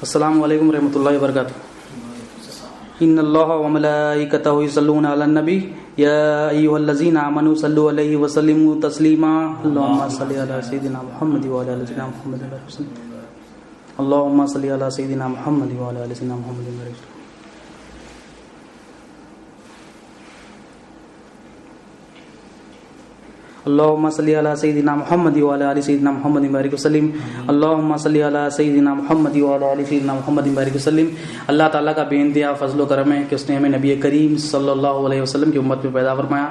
السلام علیکم ورحمۃ اللہ وبرکاتہ. ان اللہ وملائکتہ یصلون علی النبی یا ایھا الذین آمنوا صلوا علیہ وسلموا تسلیما. اللهم صل علی سیدنا محمد وعلی آل سیدنا محمد وسلم. اللهم صل علی سیدنا محمد وعلی آل سیدنا محمد وسلم. اللهم صل علی سیدنا محمد وعلی آل سیدنا محمد وبارک وسلم. اللهم صل علی سیدنا محمد وعلی آل سیدنا محمد وبارک وسلم. اللہ تعالیٰ کا بے انتہا فضل و کرم ہے کہ اس نے ہمیں نبی کریم صلی اللہ علیہ وسلم کی امت میں پیدا فرمایا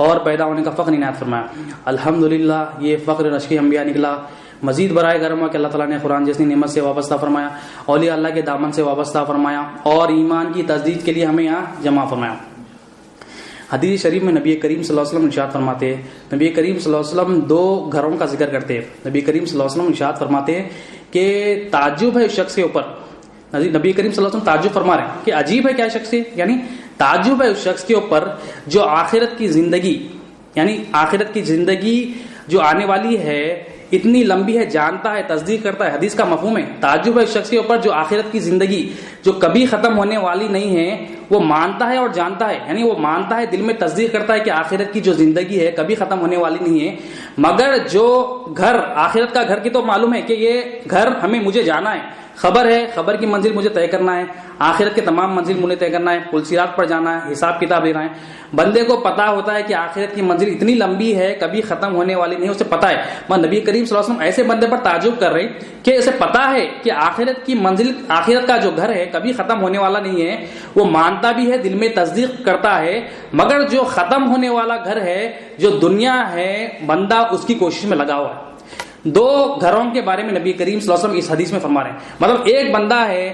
اور پیدا ہونے کا فخر عنایت فرمایا. الحمدللہ یہ فخر رشک انبیاء نکلا. مزید برائے کرم ہوا کہ اللہ تعالیٰ نے قرآن جیسی نعمت سے وابستہ فرمایا, اولیاء اللہ کے دامن سے وابستہ فرمایا اور ایمان کی تجدید کے لیے ہمیں یہاں جمع فرمایا. حدیث شریف میں نبی کریم صلی اللہ علیہ وسلم ارشاد فرماتے ہیں, نبی کریم صلی اللہ علیہ وسلم دو گھروں کا ذکر کرتے ہیں. نبی کریم صلی اللہ علیہ وسلم ارشاد فرماتے ہیں کہ تعجب ہے اس شخص کے اوپر. نبی کریم صلی اللہ علیہ وسلم تعجب فرما رہے ہیں کہ عجیب ہے کیا شخص ہے, یعنی تعجب ہے اس شخص کے اوپر جو آخرت کی زندگی, یعنی آخرت کی زندگی جو آنے والی ہے اتنی لمبی ہے, جانتا ہے, تصدیق کرتا ہے. حدیث کا مفہوم ہے تعجب ہے اس شخص کے اوپر جو آخرت کی زندگی جو کبھی ختم ہونے والی نہیں ہے وہ مانتا ہے اور جانتا ہے. یعنی وہ مانتا ہے, دل میں تصدیق کرتا ہے کہ آخرت کی جو زندگی ہے کبھی ختم ہونے والی نہیں ہے, مگر جو گھر آخرت کا گھر کی تو معلوم ہے کہ یہ گھر مجھے جانا ہے, خبر ہے, خبر کی منزل مجھے طے کرنا ہے, آخرت کے تمام منزل مجھے طے کرنا ہے, پل صراط پر جانا ہے, حساب کتاب لینا ہے. بندے کو پتا ہوتا ہے کہ آخرت کی منزل اتنی لمبی ہے کبھی ختم ہونے والی نہیں, اسے پتا ہے. مگر نبی کریم صلی اللہ علیہ وسلم ایسے بندے پر تعجب کر رہے کہ اسے پتا ہے کہ آخرت کی منزل, آخرت کا جو گھر ہے کبھی ختم ہونے والا نہیں ہے, وہ مانتا بھی ہے, دل میں تصدیق کرتا ہے, مگر جو ختم ہونے والا گھر ہے جو دنیا ہے بندہ اس کی کوشش میں لگا ہوا ہے. دو گھروں کے بارے میں نبی کریم صلی اللہ علیہ وسلم اس حدیث میں فرما رہے ہیں. مطلب ایک بندہ ہے,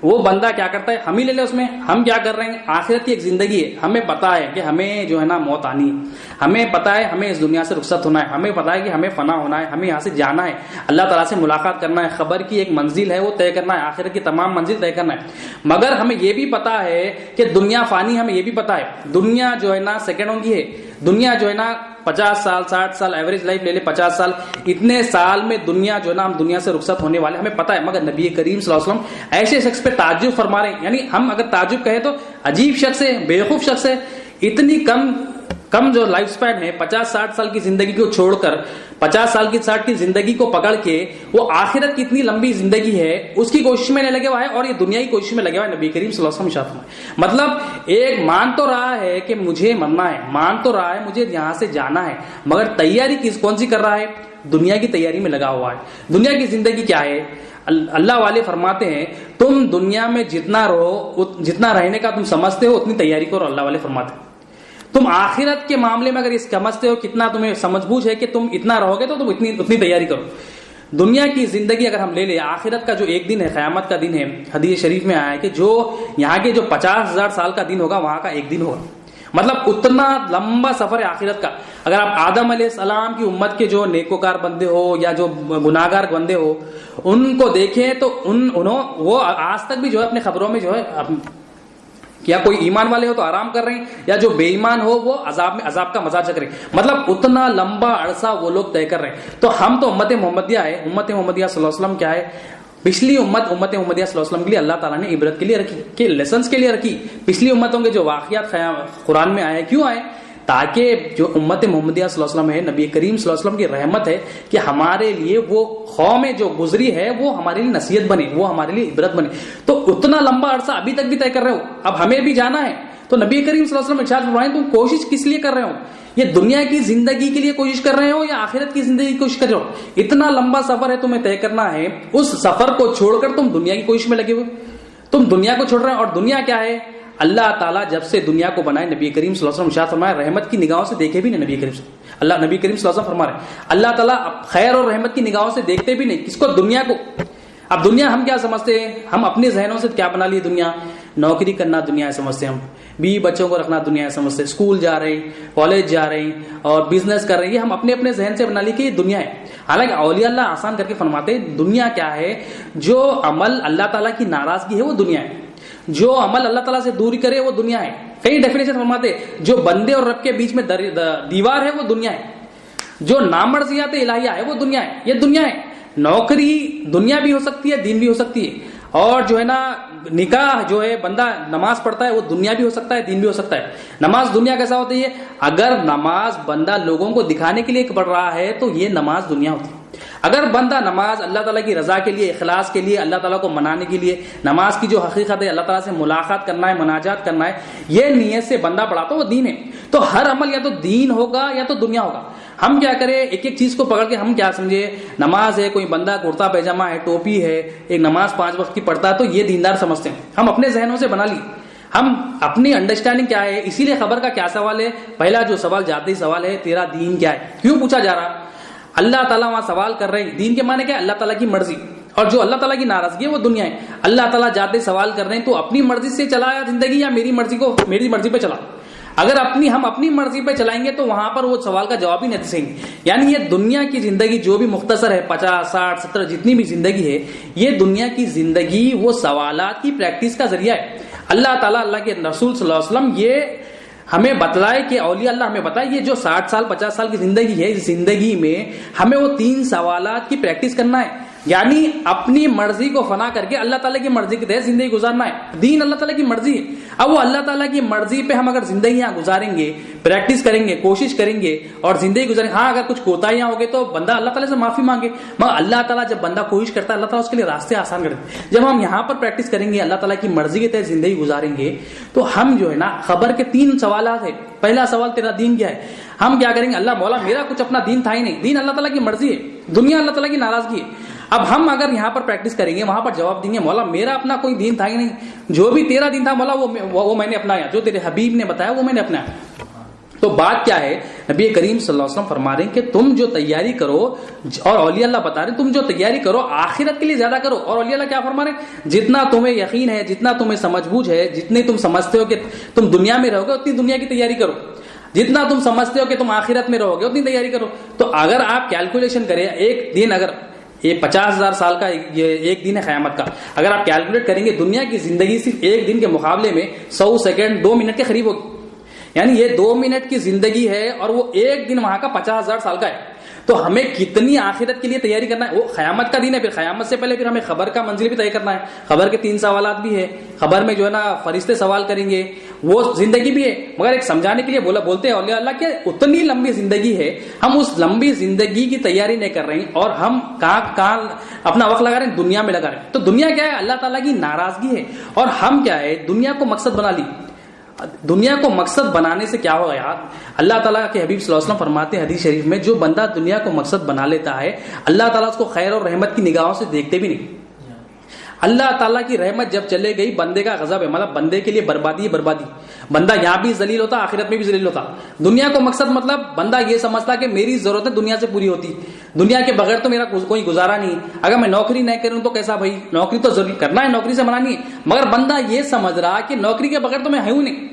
وہ بندہ کیا کرتا ہے, ہم ہی لے لیں اس میں, ہم کیا کر رہے ہیں, آخرت کی ایک زندگی ہے, ہمیں پتا ہے کہ ہمیں جو ہے نا موت آنی ہے, ہمیں پتا ہے ہمیں اس دنیا سے رخصت ہونا ہے, ہمیں پتا ہے کہ ہمیں فنا ہونا ہے, ہمیں یہاں سے جانا ہے, اللہ تعالیٰ سے ملاقات کرنا ہے, خبر کی ایک منزل ہے وہ طے کرنا ہے, آخرت کی تمام منزل طے کرنا ہے. مگر ہمیں یہ بھی پتا ہے کہ دنیا فانی, ہمیں یہ بھی پتا ہے دنیا جو ہے نا سیکنڈوں کی ہے, دنیا جو ہے نا 50 سال 60 سال ایوریج لائف لے لے 50 سال, اتنے سال میں دنیا جو ہے نا ہم دنیا سے رخصت ہونے والے, ہمیں پتا ہے. مگر نبی کریم صلی اللہ علیہ وسلم ایسے شخص پہ تعجب فرما رہے ہیں, یعنی ہم اگر تعجب کہیں تو عجیب شخص ہے, بیوقوف شخص ہے, اتنی کم جو لائف سپین ہے 50-60 سال کی زندگی کو چھوڑ کر 50 سال کی 60 کی زندگی کو پکڑ کے وہ آخرت کی اتنی لمبی زندگی ہے اس کی کوشش میں نہیں لگے ہوا ہے, اور یہ دنیا کی کوشش میں لگے ہوا ہے. نبی کریم صلی اللہ علیہ وسلم ارشاد مطلب ایک مان تو رہا ہے کہ مجھے مرنا ہے, مان تو رہا ہے مجھے یہاں سے جانا ہے, مگر تیاری کون سی کر رہا ہے, دنیا کی تیاری میں لگا ہوا ہے. دنیا کی زندگی کیا ہے, اللہ والے فرماتے ہیں تم دنیا میں جتنا رہو, جتنا رہنے کا تم سمجھتے ہو اتنی تیاری کرو. اللہ والے فرماتے ہیں تم آخرت کے معاملے میں اگر اس سمجھتے ہو کتنا تمہیں سمجھ بوجھ ہے کہ تم اتنا رہو گے تو تم اتنی تیاری کرو. دنیا کی زندگی اگر ہم لے لیں, آخرت کا جو ایک دن ہے, قیامت کا دن ہے, حدیث شریف میں آیا ہے کہ جو یہاں کے جو 50,000 سال کا دن ہوگا وہاں کا ایک دن ہوگا. مطلب اتنا لمبا سفر ہے آخرت کا. اگر آپ آدم علیہ السلام کی امت کے جو نیکوکار بندے ہو یا جو گناہگار بندے ہو ان کو دیکھیں تو وہ آج تک بھی جو ہے اپنے خبروں میں جو ہے, کیا کوئی ایمان والے ہو تو آرام کر رہے ہیں, یا جو بے ایمان ہو وہ عذاب کا مزہ چک رہے ہیں. مطلب اتنا لمبا عرصہ وہ لوگ طے کر رہے ہیں. تو ہم تو امت محمدیہ ہے, امت محمدیہ صلی اللہ علیہ وسلم کیا ہے, پچھلی امت محمدیہ صلی اللہ علیہ وسلم کے لیے اللہ تعالیٰ نے عبرت کے لیے رکھی, کہ لیسنس کے لیے رکھی. پچھلی امتوں کے جو واقعات قرآن میں آئے, کیوں آئے, تاکہ جو امت محمدیہ صلی اللہ علیہ وسلم ہے, نبی کریم صلی اللہ علیہ وسلم کی رحمت ہے کہ ہمارے لیے وہ قوم جو گزری ہے وہ ہمارے لیے نصیحت بنے, وہ ہمارے لیے عبرت بنے. تو اتنا لمبا عرصہ ابھی تک بھی طے کر رہے ہو, اب ہمیں بھی جانا ہے. تو نبی کریم صلی اللہ علیہ وسلم ارشاد فرمائیں تم کوشش کس لیے کر رہے ہو, یہ دنیا کی زندگی کے لیے کوشش کر رہے ہو یا آخرت کی زندگی کی کوشش کر رہے ہو. اتنا لمبا سفر ہے تمہیں طے کرنا ہے, اس سفر کو چھوڑ کر تم دنیا کی کوشش میں لگے ہوئے, تم دنیا کو چھوڑ رہے ہیں. اور دنیا کیا ہے, اللہ تعالیٰ جب سے دنیا کو بنائے, نبی کریم صلی اللہ علیہ وسلم ارشاد فرمایا رحمت کی نگاہوں سے دیکھے بھی نہیں. نبی کریم صلی اللہ علیہ وسلم فرما رہے ہیں اللہ تعالیٰ خیر اور رحمت کی نگاہوں سے دیکھتے بھی نہیں. کس کو, دنیا کو. اب دنیا ہم کیا سمجھتے ہیں, ہم اپنے ذہنوں سے کیا بنا لیے, دنیا نوکری کرنا دنیا سمجھتے ہیں, ہم بیوی بچوں کو رکھنا دنیا سمجھتے ہیں, اسکول جا رہے ہیں, کالج جا رہے ہیں اور بزنس کر رہے ہیں, یہ ہم اپنے ذہن سے بنا لی کہ یہ دنیا ہے. حالانکہ اولیاء اللہ آسان کر کے فرماتے ہیں دنیا کیا ہے, جو عمل اللہ تعالیٰ کی ناراضگی ہے وہ دنیا ہے, جو عمل اللہ تعالیٰ سے دوری کرے وہ دنیا ہے. کئی ڈیفینیشن فرماتے جو بندے اور رب کے بیچ میں دیوار ہے وہ دنیا ہے, جو نامرضیات الہیہ ہے وہ دنیا ہے. یہ دنیا ہے. نوکری دنیا بھی ہو سکتی ہے, دین بھی ہو سکتی ہے. اور جو ہے نا نکاح جو ہے بندہ نماز پڑھتا ہے وہ دنیا بھی ہو سکتا ہے دین بھی ہو سکتا ہے. نماز دنیا کیسا ہوتی ہے؟ اگر نماز بندہ لوگوں کو دکھانے کے لیے پڑھ رہا ہے تو یہ نماز دنیا ہوتی ہے. اگر بندہ نماز اللہ تعالیٰ کی رضا کے لیے، اخلاص کے لیے، اللہ تعالیٰ کو منانے کے لیے، نماز کی جو حقیقت ہے اللہ تعالیٰ سے ملاقات کرنا ہے، مناجات کرنا ہے، یہ نیت سے بندہ پڑھا تو وہ دین ہے. تو ہر عمل یا تو دین ہوگا یا تو دنیا ہوگا. ہم کیا کریں، ایک ایک چیز کو پکڑ کے ہم کیا سمجھے، نماز ہے، کوئی بندہ کرتا پیجامہ ہے، ٹوپی ہے، ایک نماز 5 وقت کی پڑھتا ہے تو یہ دیندار سمجھتے ہیں. ہم اپنے ذہنوں سے بنا لی، ہم اپنی انڈرسٹینڈنگ کیا ہے. اسی لیے خبر کا کیا سوال ہے، پہلا جو سوال جاتی سوال ہے تیرا دین کیا ہے. کیوں پوچھا جا رہا؟ اللہ تعالیٰ وہاں سوال کر رہے ہیں. دین کے معنی کیا ہے؟ اللہ تعالیٰ کی مرضی، اور جو اللہ تعالیٰ کی ناراضگی ہے وہ دنیا ہے. اللہ تعالیٰ جاتے سوال کر رہے ہیں تو اپنی مرضی سے چلایا زندگی یا میری مرضی پہ چلا. اگر ہم اپنی مرضی پہ چلائیں گے تو وہاں پر وہ سوال کا جواب ہی نہیں دے سکیں گے. یعنی یہ دنیا کی زندگی جو بھی مختصر ہے، 50 60 70 جتنی بھی زندگی ہے، یہ دنیا کی زندگی وہ سوالات کی پریکٹس کا ذریعہ ہے. اللہ تعالیٰ، اللہ کے رسول صلی اللہ علیہ وسلم یہ ہمیں بتلائے کہ اولیاء اللہ ہمیں بتائے یہ جو 60 سال 50 سال کی زندگی ہے، اس زندگی میں ہمیں وہ 3 سوالات کی پریکٹس کرنا ہے. یعنی اپنی مرضی کو فنا کر کے اللہ تعالیٰ کی مرضی کے تحت زندگی گزارنا ہے. دین اللہ تعالیٰ کی مرضی ہے. اب وہ اللہ تعالیٰ کی مرضی پہ ہم اگر زندگیاں گزاریں گے، پریکٹس کریں گے، کوشش کریں گے اور زندگی گزاریں گے. ہاں اگر کچھ کوتاہیاں ہو گئی تو بندہ اللہ تعالیٰ سے معافی مانگے، مگر اللہ تعالیٰ جب بندہ کوشش کرتا ہے اللہ تعالیٰ اس کے لیے راستے آسان کر دیتے. جب ہم یہاں پر پریکٹس کریں گے، اللہ تعالیٰ کی مرضی کے تحت زندگی گزاریں گے تو ہم جو ہے نا خبر کے 3 سوالات ہیں. پہلا سوال تیرا دین کیا ہے. ہم کیا کریں گے، اللہ مولا میرا کچھ اپنا دین تھا ہی نہیں، دین اللہ تعالیٰ کی مرضی ہے، دنیا اللہ تعالیٰ کی ناراضگی ہے. اب ہم اگر یہاں پر پریکٹس کریں گے، وہاں پر جواب دیں گے مولا میرا اپنا کوئی دین تھا ہی نہیں، جو بھی تیرا دین تھا مولا وہ میں نے اپنایا، جو تیرے حبیب نے بتایا وہ میں نے اپنایا. تو بات کیا ہے، نبی کریم صلی اللہ علیہ وسلم فرما رہے ہیں کہ تم جو تیاری کرو، اور اولیاء اللہ بتا رہے ہیں تم جو تیاری کرو آخرت کے لیے زیادہ کرو. اور اولیاء اللہ کیا فرما رہے ہیں، جتنا تمہیں یقین ہے، جتنا تمہیں سمجھ بوجھ ہے، جتنے تم سمجھتے ہو کہ تم دنیا میں رہو گے اتنی دنیا کی تیاری کرو، جتنا تم سمجھتے ہو کہ تم آخرت میں رہو گے اتنی تیاری کرو. تو اگر آپ کیلکولیشن کریں، ایک دن اگر یہ 50,000 سال کا یہ ایک دن ہے قیامت کا، اگر آپ کیلکولیٹ کریں گے دنیا کی زندگی صرف ایک دن کے مقابلے میں 100 سیکنڈ 2 منٹ کے قریب ہوگی. یعنی یہ 2 منٹ کی زندگی ہے اور وہ ایک دن وہاں کا 50,000 سال کا ہے. تو ہمیں کتنی آخرت کے لیے تیاری کرنا ہے. وہ قیامت کا دن ہے، پھر قیامت سے پہلے پھر ہمیں خبر کا منزل بھی طے کرنا ہے. خبر کے 3 سوالات بھی ہے، خبر میں جو ہے نا فرشتے سوال کریں گے، وہ زندگی بھی ہے. مگر ایک سمجھانے کے لیے بولتے ہیں اولیاء اللہ کہ اتنی لمبی زندگی ہے، ہم اس لمبی زندگی کی تیاری نہیں کر رہے ہیں اور ہم کہاں اپنا وقت لگا رہے ہیں، دنیا میں لگا رہے ہیں. تو دنیا کیا ہے، اللہ تعالیٰ کی ناراضگی ہے. اور ہم کیا ہے، دنیا کو مقصد بنا لی. دنیا کو مقصد بنانے سے کیا ہوگا یار، اللہ تعالیٰ کے حبیب صلی اللہ علیہ وسلم فرماتے ہیں حدیث شریف میں، جو بندہ دنیا کو مقصد بنا لیتا ہے اللہ تعالیٰ اس کو خیر اور رحمت کی نگاہوں سے دیکھتے بھی نہیں. اللہ تعالیٰ کی رحمت جب چلے گئی بندے کا غضب ہے، مطلب بندے کے لیے بربادی ہے، بربادی. بندہ یہاں بھی ذلیل ہوتا، آخرت میں بھی ذلیل ہوتا. دنیا کو مقصد مطلب بندہ یہ سمجھتا کہ میری ضرورتیں دنیا سے پوری ہوتی، دنیا کے بغیر تو میرا کوئی گزارا نہیں. اگر میں نوکری نہیں کروں تو کیسا بھائی، نوکری تو ضرور کرنا ہے، نوکری سے منانی ہے. مگر بندہ یہ سمجھ رہا کہ نوکری کے بغیر تو میں ہوں نہیں.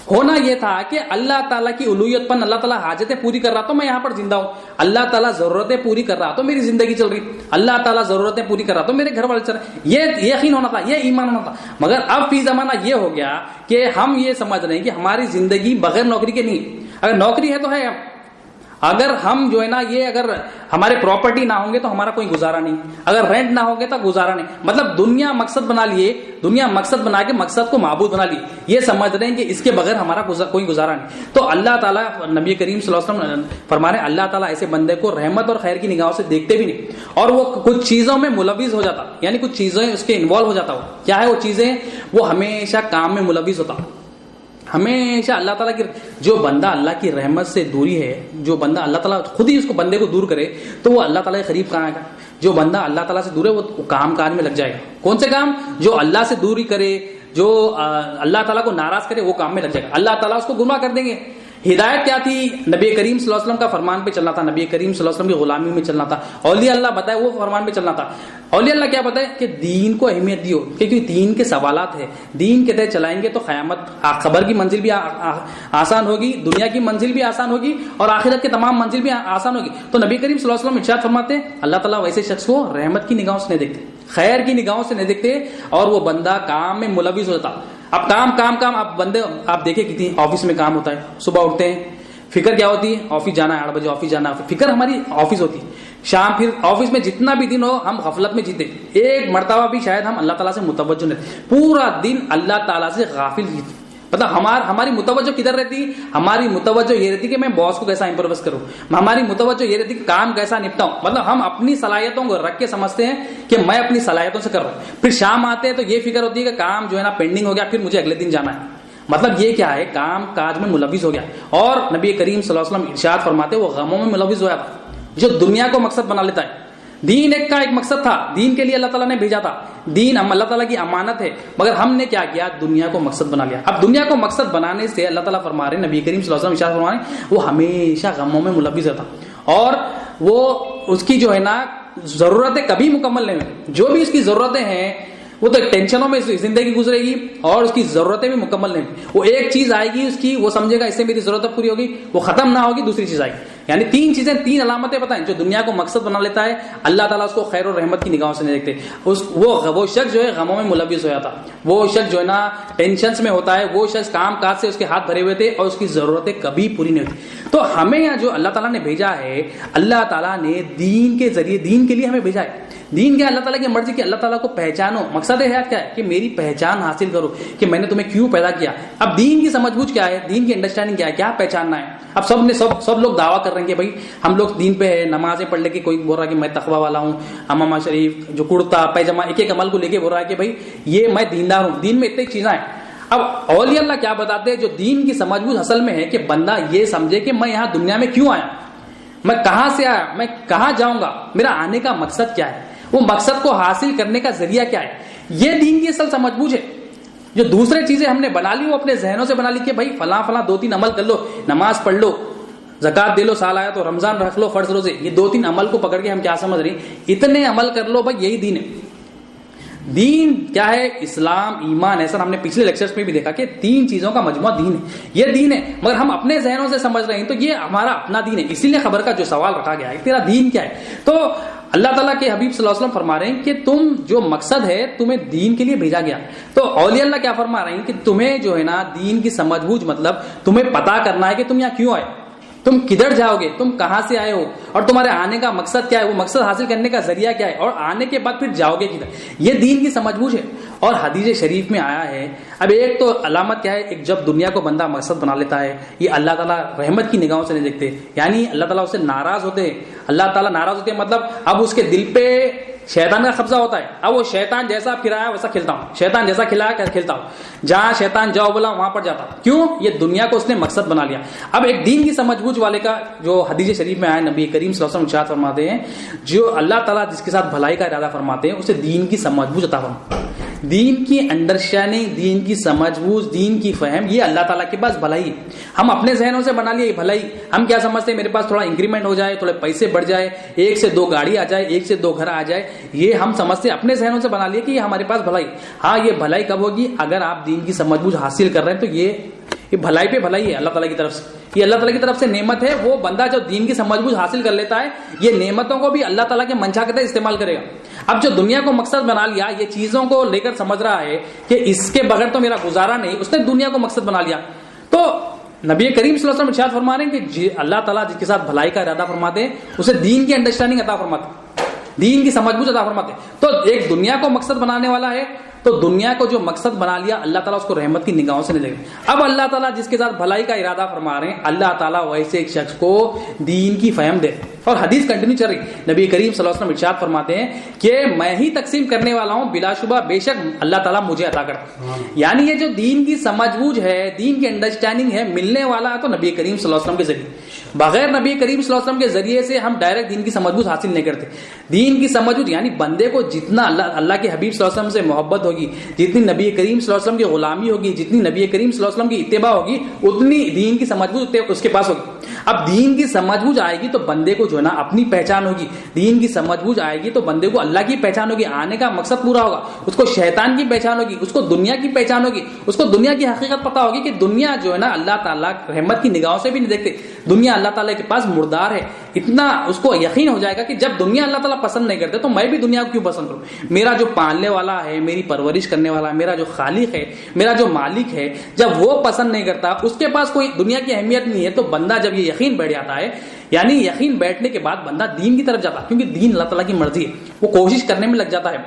ہونا یہ تھا کہ اللہ تعالیٰ کی الوہیت پر اللہ تعالیٰ حاجتیں پوری کر رہا تو میں یہاں پر زندہ ہوں، اللہ تعالیٰ ضرورتیں پوری کر رہا تو میری زندگی چل رہی، اللہ تعالیٰ ضرورتیں پوری کر رہا تو میرے گھر والے چل رہے. یہ یقین ہونا تھا، یہ ایمان ہونا تھا. مگر اب فی زمانہ یہ ہو گیا کہ ہم یہ سمجھ رہے ہیں کہ ہماری زندگی بغیر نوکری کے نہیں. اگر نوکری ہے تو ہے، اگر ہم جو ہے نا یہ اگر ہمارے پراپرٹی نہ ہوں گے تو ہمارا کوئی گزارا نہیں، اگر رینٹ نہ ہوگے تو گزارا نہیں. مطلب دنیا مقصد بنا لیے، دنیا مقصد بنا کے مقصد کو معبود بنا لیے. یہ سمجھ رہے ہیں کہ اس کے بغیر ہمارا کوئی گزارا نہیں. تو اللہ تعالیٰ، نبی کریم صلی اللہ علیہ وسلم فرما رہے ہیں اللہ تعالیٰ ایسے بندے کو رحمت اور خیر کی نگاہوں سے دیکھتے بھی نہیں. اور وہ کچھ چیزوں میں ملوث ہو جاتا، یعنی کچھ چیزیں اس کے انوالو ہو جاتا. ہو کیا ہے وہ چیزیں، وہ ہمیشہ کام میں ملوث ہوتا ہمیشہ. اللہ تعالیٰ کی جو بندہ اللہ کی رحمت سے دوری ہے، جو بندہ اللہ تعالیٰ خود ہی اس کو بندے کو دور کرے تو وہ اللہ تعالیٰ کے قریب کہاں گا. جو بندہ اللہ تعالیٰ سے دور ہے وہ کام کاج میں لگ جائے گا. کون سے کام؟ جو اللہ سے دوری کرے، جو اللہ تعالیٰ کو ناراض کرے وہ کام میں لگ جائے گا. اللہ تعالیٰ اس کو گمراہ کر دیں گے. ہدایت کیا تھی؟ نبی کریم صلی اللہ علیہ وسلم کا فرمان پہ چلنا تھا، نبی کریم صلی اللہ علیہ وسلم کی غلامی میں چلنا تھا. اولیاء اللہ بتائے وہ فرمان پہ چلنا تھا. اولیاء اللہ کیا بتائے کہ دین کو اہمیت دیو، کیونکہ دین کے سوالات ہے، دین کے تحت چلائیں گے تو قیامت خبر کی منزل بھی آسان ہوگی، دنیا کی منزل بھی آسان ہوگی اور آخرت کے تمام منزل بھی آسان ہوگی. تو نبی کریم صلی اللہ علیہ وسلم ارشاد فرماتے ہیں اللہ تعالیٰ ویسے شخص کو رحمت کی نگاہوں سے نہیں دیکھتے، خیر کی نگاہوں سے نہیں دیکھتے، اور وہ بندہ کام میں ملوث ہوتا. اب کام آپ بندے آپ دیکھیں کتنی آفس میں کام ہوتا ہے. صبح اٹھتے ہیں، فکر کیا ہوتی ہے؟ آفس جانا ہے، 8 بجے آفس جانا ہے. فکر ہماری آفس ہوتی ہے. شام پھر آفس میں جتنا بھی دن ہو ہم غفلت میں جیتے, ایک مرتبہ بھی شاید ہم اللہ تعالیٰ سے متوجہ نہیں, پورا دن اللہ تعالیٰ سے غافل جیتے. مطلب ہماری متوجہ کدھر رہتی؟ ہماری متوجہ یہ رہتی کہ میں باس کو کیسا امپروس کروں, ہماری متوجہ یہ رہتی کہ کام کیسا نپٹاؤں. مطلب ہم اپنی صلاحیتوں کو رکھ کے سمجھتے ہیں کہ میں اپنی صلاحیتوں سے کر رہا ہوں. پھر شام آتے ہیں تو یہ فکر ہوتی ہے کہ کام جو ہے نا پینڈنگ ہو گیا, پھر مجھے اگلے دن جانا ہے. مطلب یہ کیا ہے, کام کاج میں ملوث ہو گیا. اور نبی کریم صلی اللہ علیہ وسلم ارشاد فرماتے وہ غموں میں ملوث ہوا تھا جو دنیا کو مقصد بنا لیتا ہے. دین ایک کا ایک مقصد تھا, دین کے لیے اللہ تعالیٰ نے بھیجا تھا, دین اللہ تعالیٰ کی امانت ہے, مگر ہم نے کیا کیا, دنیا کو مقصد بنا لیا. اب دنیا کو مقصد بنانے سے اللہ تعالیٰ فرما رہے ہیں, نبی کریم صلی اللہ علیہ وسلم ارشاد فرما رہے ہیں وہ ہمیشہ غموں میں ملوث رہتا, اور وہ اس کی جو ہے نا ضرورتیں کبھی مکمل نہیں ہوئی. جو بھی اس کی ضرورتیں ہیں وہ تو ٹینشنوں میں زندگی گزرے گی, اور اس کی ضرورتیں بھی مکمل نہیں. وہ ایک چیز آئے گی اس کی, وہ سمجھے گا اس سے میری ضرورت پوری ہوگی, وہ ختم نہ ہوگی, دوسری چیز آئے گی. یعنی تین چیزیں, تین علامتیں بتائیں جو دنیا کو مقصد بنا لیتا ہے, اللہ تعالیٰ اس کو خیر و رحمت کی نگاہوں سے نہیں دیکھتے. وہ شخص جو ہے غموں میں ملوث ہو جاتا, وہ شخص جو ہے نا ٹینشنز میں ہوتا ہے, وہ شخص کام کاج سے اس کے ہاتھ بھرے ہوئے تھے اور اس کی ضرورتیں کبھی پوری نہیں ہوتی. تو ہمیں یہاں جو اللہ تعالیٰ نے بھیجا ہے, اللہ تعالیٰ نے دین کے ذریعے, دین کے لیے ہمیں بھیجا ہے. دین کیا, اللہ تعالیٰ کی مرضی کی, اللہ تعالیٰ کو پہچانو. مقصد حیات کیا ہے کہ میری پہچان حاصل کرو کہ میں نے تمہیں کیوں پیدا کیا. اب دین کی سمجھ بوجھ کیا ہے, دین کی انڈرسٹینڈنگ کیا ہے, کیا پہچاننا ہے. اب سب لوگ دعویٰ کر رہے ہیں کہ بھائی ہم لوگ دین پہ ہے, نمازیں پڑھ لے کے, کوئی بول رہا ہے کہ میں تقویٰ والا ہوں, امامہ شریف جو کرتا پیجامہ ایک ایک عمل کو لے کے بول رہا ہے کہ بھائی یہ میں دیندار ہوں. دین میں اتنی چیزیں ہیں. اب اولیاء اللہ کیا بتاتے ہیں, جو دین کی سمجھ بوجھ اصل میں ہے کہ بندہ یہ سمجھے کہ میں یہاں دنیا میں کیوں آیا, میں کہاں سے آیا, میں کہاں جاؤں گا, میرا آنے کا مقصد کیا ہے, وہ مقصد کو حاصل کرنے کا ذریعہ کیا ہے. یہ دین کی اصل سمجھ بوجھ ہے. جو دوسرے چیزیں ہم نے بنا لی وہ اپنے ذہنوں سے بنا لی کہ بھائی فلاں 2-3 عمل کر لو, نماز پڑھ لو, زکات دے لو, سال آیا تو رمضان رکھ لو, فرض روزے, یہ 2-3 عمل کو پکڑ کے ہم کیا سمجھ رہے ہیں, اتنے عمل کر لو بھائی, یہی دین ہے. دین کیا ہے, اسلام, ایمان, احسان. ہم نے پچھلے لیکچرز میں بھی دیکھا کہ 3 چیزوں کا مجموعہ دین ہے. یہ دین ہے, مگر ہم اپنے ذہنوں سے سمجھ رہے ہیں تو یہ ہمارا اپنا دین ہے. اسی لیے خبر کا جو سوال رکھا گیا ہے تیرا دین کیا ہے. تو اللہ تعالیٰ کے حبیب صلی اللہ علیہ وسلم فرما رہے ہیں کہ تم جو مقصد ہے تمہیں دین کے لیے بھیجا گیا. تو اولیاء اللہ کیا فرما رہے ہیں کہ تمہیں جو ہے نا دین کی سمجھ بوجھ, مطلب تمہیں پتا کرنا ہے کہ تم یہاں کیوں آئے, تم کدھر جاؤ گے, تم کہاں سے آئے ہو, اور تمہارے آنے کا مقصد کیا ہے, وہ مقصد حاصل کرنے کا ذریعہ کیا ہے, اور آنے کے بعد پھر جاؤ گے کدھر. یہ دین کی سمجھ بوجھ ہے. اور حدیث شریف میں آیا ہے, اب ایک تو علامت کیا ہے, ایک جب دنیا کو بندہ مقصد بنا لیتا ہے, یہ اللہ تعالیٰ رحمت کی نگاہوں سے نہیں دیکھتے, یعنی اللہ تعالیٰ اس سے ناراض ہوتے ہیں. اللہ تعالیٰ ناراض ہوتے ہیں مطلب اب اس کے دل پہ شیطان کا قبضہ ہوتا ہے. اب وہ شیطان جیسا پھرایا ویسا کھیلتا ہوں, شیطان جیسا کھلایا کھیلتا ہوں, جہاں شیطان جاؤ بولا وہاں پر جاتا. کیوں, یہ دنیا کو اس نے مقصد بنا لیا. اب ایک دین کی سمجھ بوجھ والے کا جو حدیث شریف میں آئے, نبی کریم صلی اللہ علیہ وسلم ارشاد فرماتے ہیں جو اللہ تعالیٰ جس کے ساتھ بھلائی کا ارادہ فرماتے ہیں اسے دین کی سمجھ بوجھ عطا فرماتے ہیں. دین کی انڈرسٹینڈنگ, دین کی سمجھ بوجھ, دین کی فہم, یہ اللہ تعالیٰ کے پاس بھلائی. ہم اپنے ذہنوں سے بنا لیے بھلائی. ہم کیا سمجھتے ہیں, میرے پاس تھوڑا انکریمنٹ ہو جائے, تھوڑے پیسے بڑھ جائے, 1 سے 2 گاڑی آ جائے, 1 سے 2 گھر آ جائے, یہ ہم سمجھتے ہیں, اپنے ذہنوں سے بنا لیے کہ یہ ہمارے پاس بھلائی. ہاں, یہ بھلائی کب ہوگی, اگر آپ دین کی سمجھ بوجھ حاصل کر رہے ہیں تو یہ بھلائی پہ بھلائی ہے اللہ تعالیٰ کی طرف سے. یہ اللہ تعالیٰ کی طرف سے نعمت ہے. وہ بندہ جو دین کی سمجھ بوجھ حاصل کر لیتا ہے, یہ نعمتوں کو بھی اللہ تعالیٰ کے منشا کے تحت استعمال کرے گا. اب جو دنیا کو مقصد بنا لیا, یہ چیزوں کو لے کر سمجھ رہا ہے کہ اس کے بغیر تو میرا گزارا نہیں, اس نے دنیا کو مقصد بنا لیا. تو نبی کریم صلی اللہ علیہ وسلم ارشاد فرما رہے ہیں کہ اللہ تعالیٰ جس کے ساتھ بھلائی کا ارادہ فرماتے ہیں اسے دین کی انڈرسٹینڈنگ عطا فرماتے ہیں, دین کی سمجھ بوجھ عطا فرماتے ہیں. تو ایک دنیا کو مقصد بنانے والا ہے, تو دنیا کو جو مقصد بنا لیا اللہ تعالیٰ اس کو رحمت کی نگاہوں سے نہیں دیکھے. اب اللہ تعالیٰ جس کے ساتھ بھلائی کا ارادہ فرما رہے ہیں, اللہ تعالیٰ ویسے ایک شخص کو دین کی فہم دے. اور حدیث کنٹینیو چل رہی, نبی کریم صلی اللہ علیہ وسلم ارشاد فرماتے ہیں کہ میں ہی تقسیم کرنے والا ہوں, بلا شبہ بے شک اللہ تعالیٰ مجھے عطا کرتا. یعنی یہ جو دین کی سمجھ بوجھ ہے, دین کی انڈرسٹینڈنگ ہے, ملنے والا ہے تو نبی کریم صلی اللہ علیہ وسلم کے ذریعے. بغیر نبی کریم صلی اللہ علیہ وسلم کے ذریعے سے ہم ڈائریکٹ دین کی سمجھ بوجھ حاصل نہیں کرتے. دین کی سمجھ بوجھ یعنی بندے کو جتنا اللہ کے حبیب صلی اللہ علیہ وسلم سے محبت ہوگی, جتنی نبی کریم صلی اللہ علیہ وسلم کی غلامی ہوگی, جتنی نبی کریم صلی اللہ علیہ وسلم کی اتباع ہوگی, اتنی دین کی سمجھ بوجھ اس کے پاس ہوگی. اب دین کی سمجھ بوجھ آئے گی تو بندے کو جو ہے نا اپنی پہچان ہوگی. دین کی سمجھ بوجھ آئے گی تو بندے کو اللہ کی پہچان ہوگی, آنے کا مقصد پورا ہوگا. اس کو شیطان کی پہچان ہوگی, اس کو دنیا کی پہچان ہوگی, اس کو دنیا کی حقیقت پتا ہوگی کہ دنیا جو ہے نا اللہ تعالیٰ رحمت کی نگاہوں سے بھی نہیں دیکھتے. دنیا اللہ تعالیٰ کے پاس مردار ہے. اتنا اس کو یقین ہو جائے گا کہ جب دنیا اللہ تعالیٰ پسند نہیں کرتے تو میں بھی دنیا کو کیوں پسند کروں. میرا جو پالنے والا ہے, میری پرورش کرنے والا, میرا جو خالق ہے, میرا جو مالک ہے, جب وہ پسند نہیں کرتا, اس کے پاس کوئی دنیا کی اہمیت نہیں ہے, تو بندہ جب یہ یقین بیٹھ جاتا ہے, یعنی یقین بیٹھنے کے بعد بندہ دین کی طرف جاتا ہے, کیونکہ دین اللہ تعالیٰ کی مرضی ہے, وہ کوشش کرنے میں لگ جاتا ہے.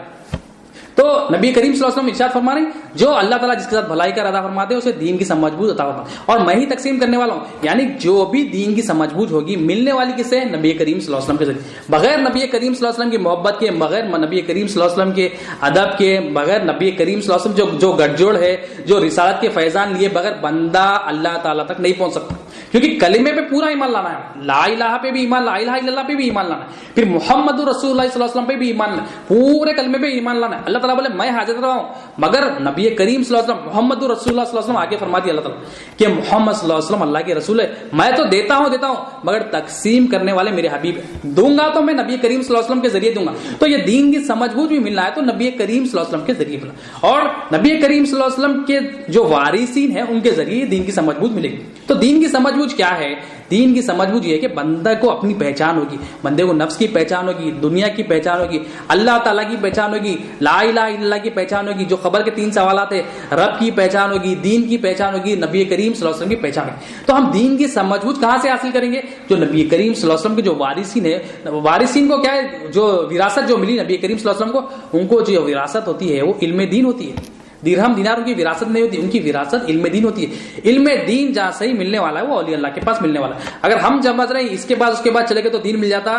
تو نبی کریم صلی اللہ علیہ وسلم ارشاد فرما رہے ہیں جو اللہ تعالیٰ جس کے ساتھ بھلائی کا ارادہ فرماتے ہیں اسے دین کی سمجھ بوجھ عطا فرماتے ہیں, اور میں ہی تقسیم کرنے والا ہوں. یعنی جو بھی دین کی سمجھ بوجھ ہوگی ملنے والی کس سے؟ نبی کریم صلی اللہ علیہ وسلم کے ذریعے. بغیر نبی کریم صلی اللہ علیہ وسلم کی محبت کے, بغیر نبی کریم صلی اللہ علیہ وسلم کے ادب کے, بغیر نبی کریم صلی اللہ علیہ وسلم جو گٹھ جوڑ ہے, جو رسالت کے فیضان لیے بغیر بندہ اللہ تعالیٰ تک نہیں پہنچ سکتا. کیونکہ کلمے پہ پورا ایمان لانا ہے, لا الہ پہ بھی ایمان, لا الہ الا اللہ پہ بھی ایمان لانا ہے, پھر محمد رسول اللہ صلی اللہ علیہ وسلم پہ بھی ایمان لانا ہے, پورے کلمے پہ ایمان لانا ہے. اللہ تعالیٰ بولے میں حاضر رہا ہوں, مگر نبی کریم صلی اللہ علیہ وسلم محمد رسول اللہ صلی اللہ علیہ وسلم آگے فرما دیا اللہ تعالیٰ کہ محمد صلی اللہ علیہ وسلم اللہ کے رسول ہے. میں تو دیتا ہوں مگر تقسیم کرنے والے میرے حبیب ہیں. دوں گا تو میں نبی کریم صلی اللہ علیہ وسلم کے ذریعے دوں گا. تو یہ دین کی سمجھ بوجھ بھی ملنا ہے تو نبی کریم صلی اللہ علیہ وسلم کے ذریعے ملا, اور نبی کریم صلی اللہ علیہ وسلم کے جو وارثین ہیں ان کے ذریعے دین کی سمجھ بوجھ ملے گی. تو دین کی سمجھ بوجھ کیا ہے؟ دین کی سمجھ بوجھ یہ ہے کہ بندہ کو اپنی پہچان ہوگی, بندے کو نفس کی پہچان ہوگی, دنیا کی پہچان ہوگی, اللہ تعالیٰ کی پہچان ہوگی, لا الہ الا اللہ کی پہچان ہوگی, جو خبر کے 3 سوالات ہیں, رب کی پہچان ہوگی, دین کی پہچان ہوگی, نبی کریم صلی اللہ علیہ وسلم کی پہچان ہوگی. تو ہم دین کی سمجھ بوجھ کہاں سے حاصل کریں گے؟ جو نبی کریم صلی اللہ علیہ وسلم کے جو وارثین ہیں, وارثین کو کیا ہے, جو وراثت جو ملی نبی کریم صلی اللہ علیہ وسلم کو, ان کو جو وراثت ہوتی ہے وہ علم دین ہوتی ہے. درہم دینار ان کی وراثت نہیں ہوتی, ان کی وراثت علم دین ہوتی ہے. علم دین جہاں سے ہی ملنے والا ہے وہ اولیاء اللہ کے پاس ملنے والا ہے. اگر ہم سمجھ رہے ہیں اس کے بعد چلے گئے تو دین مل جاتا,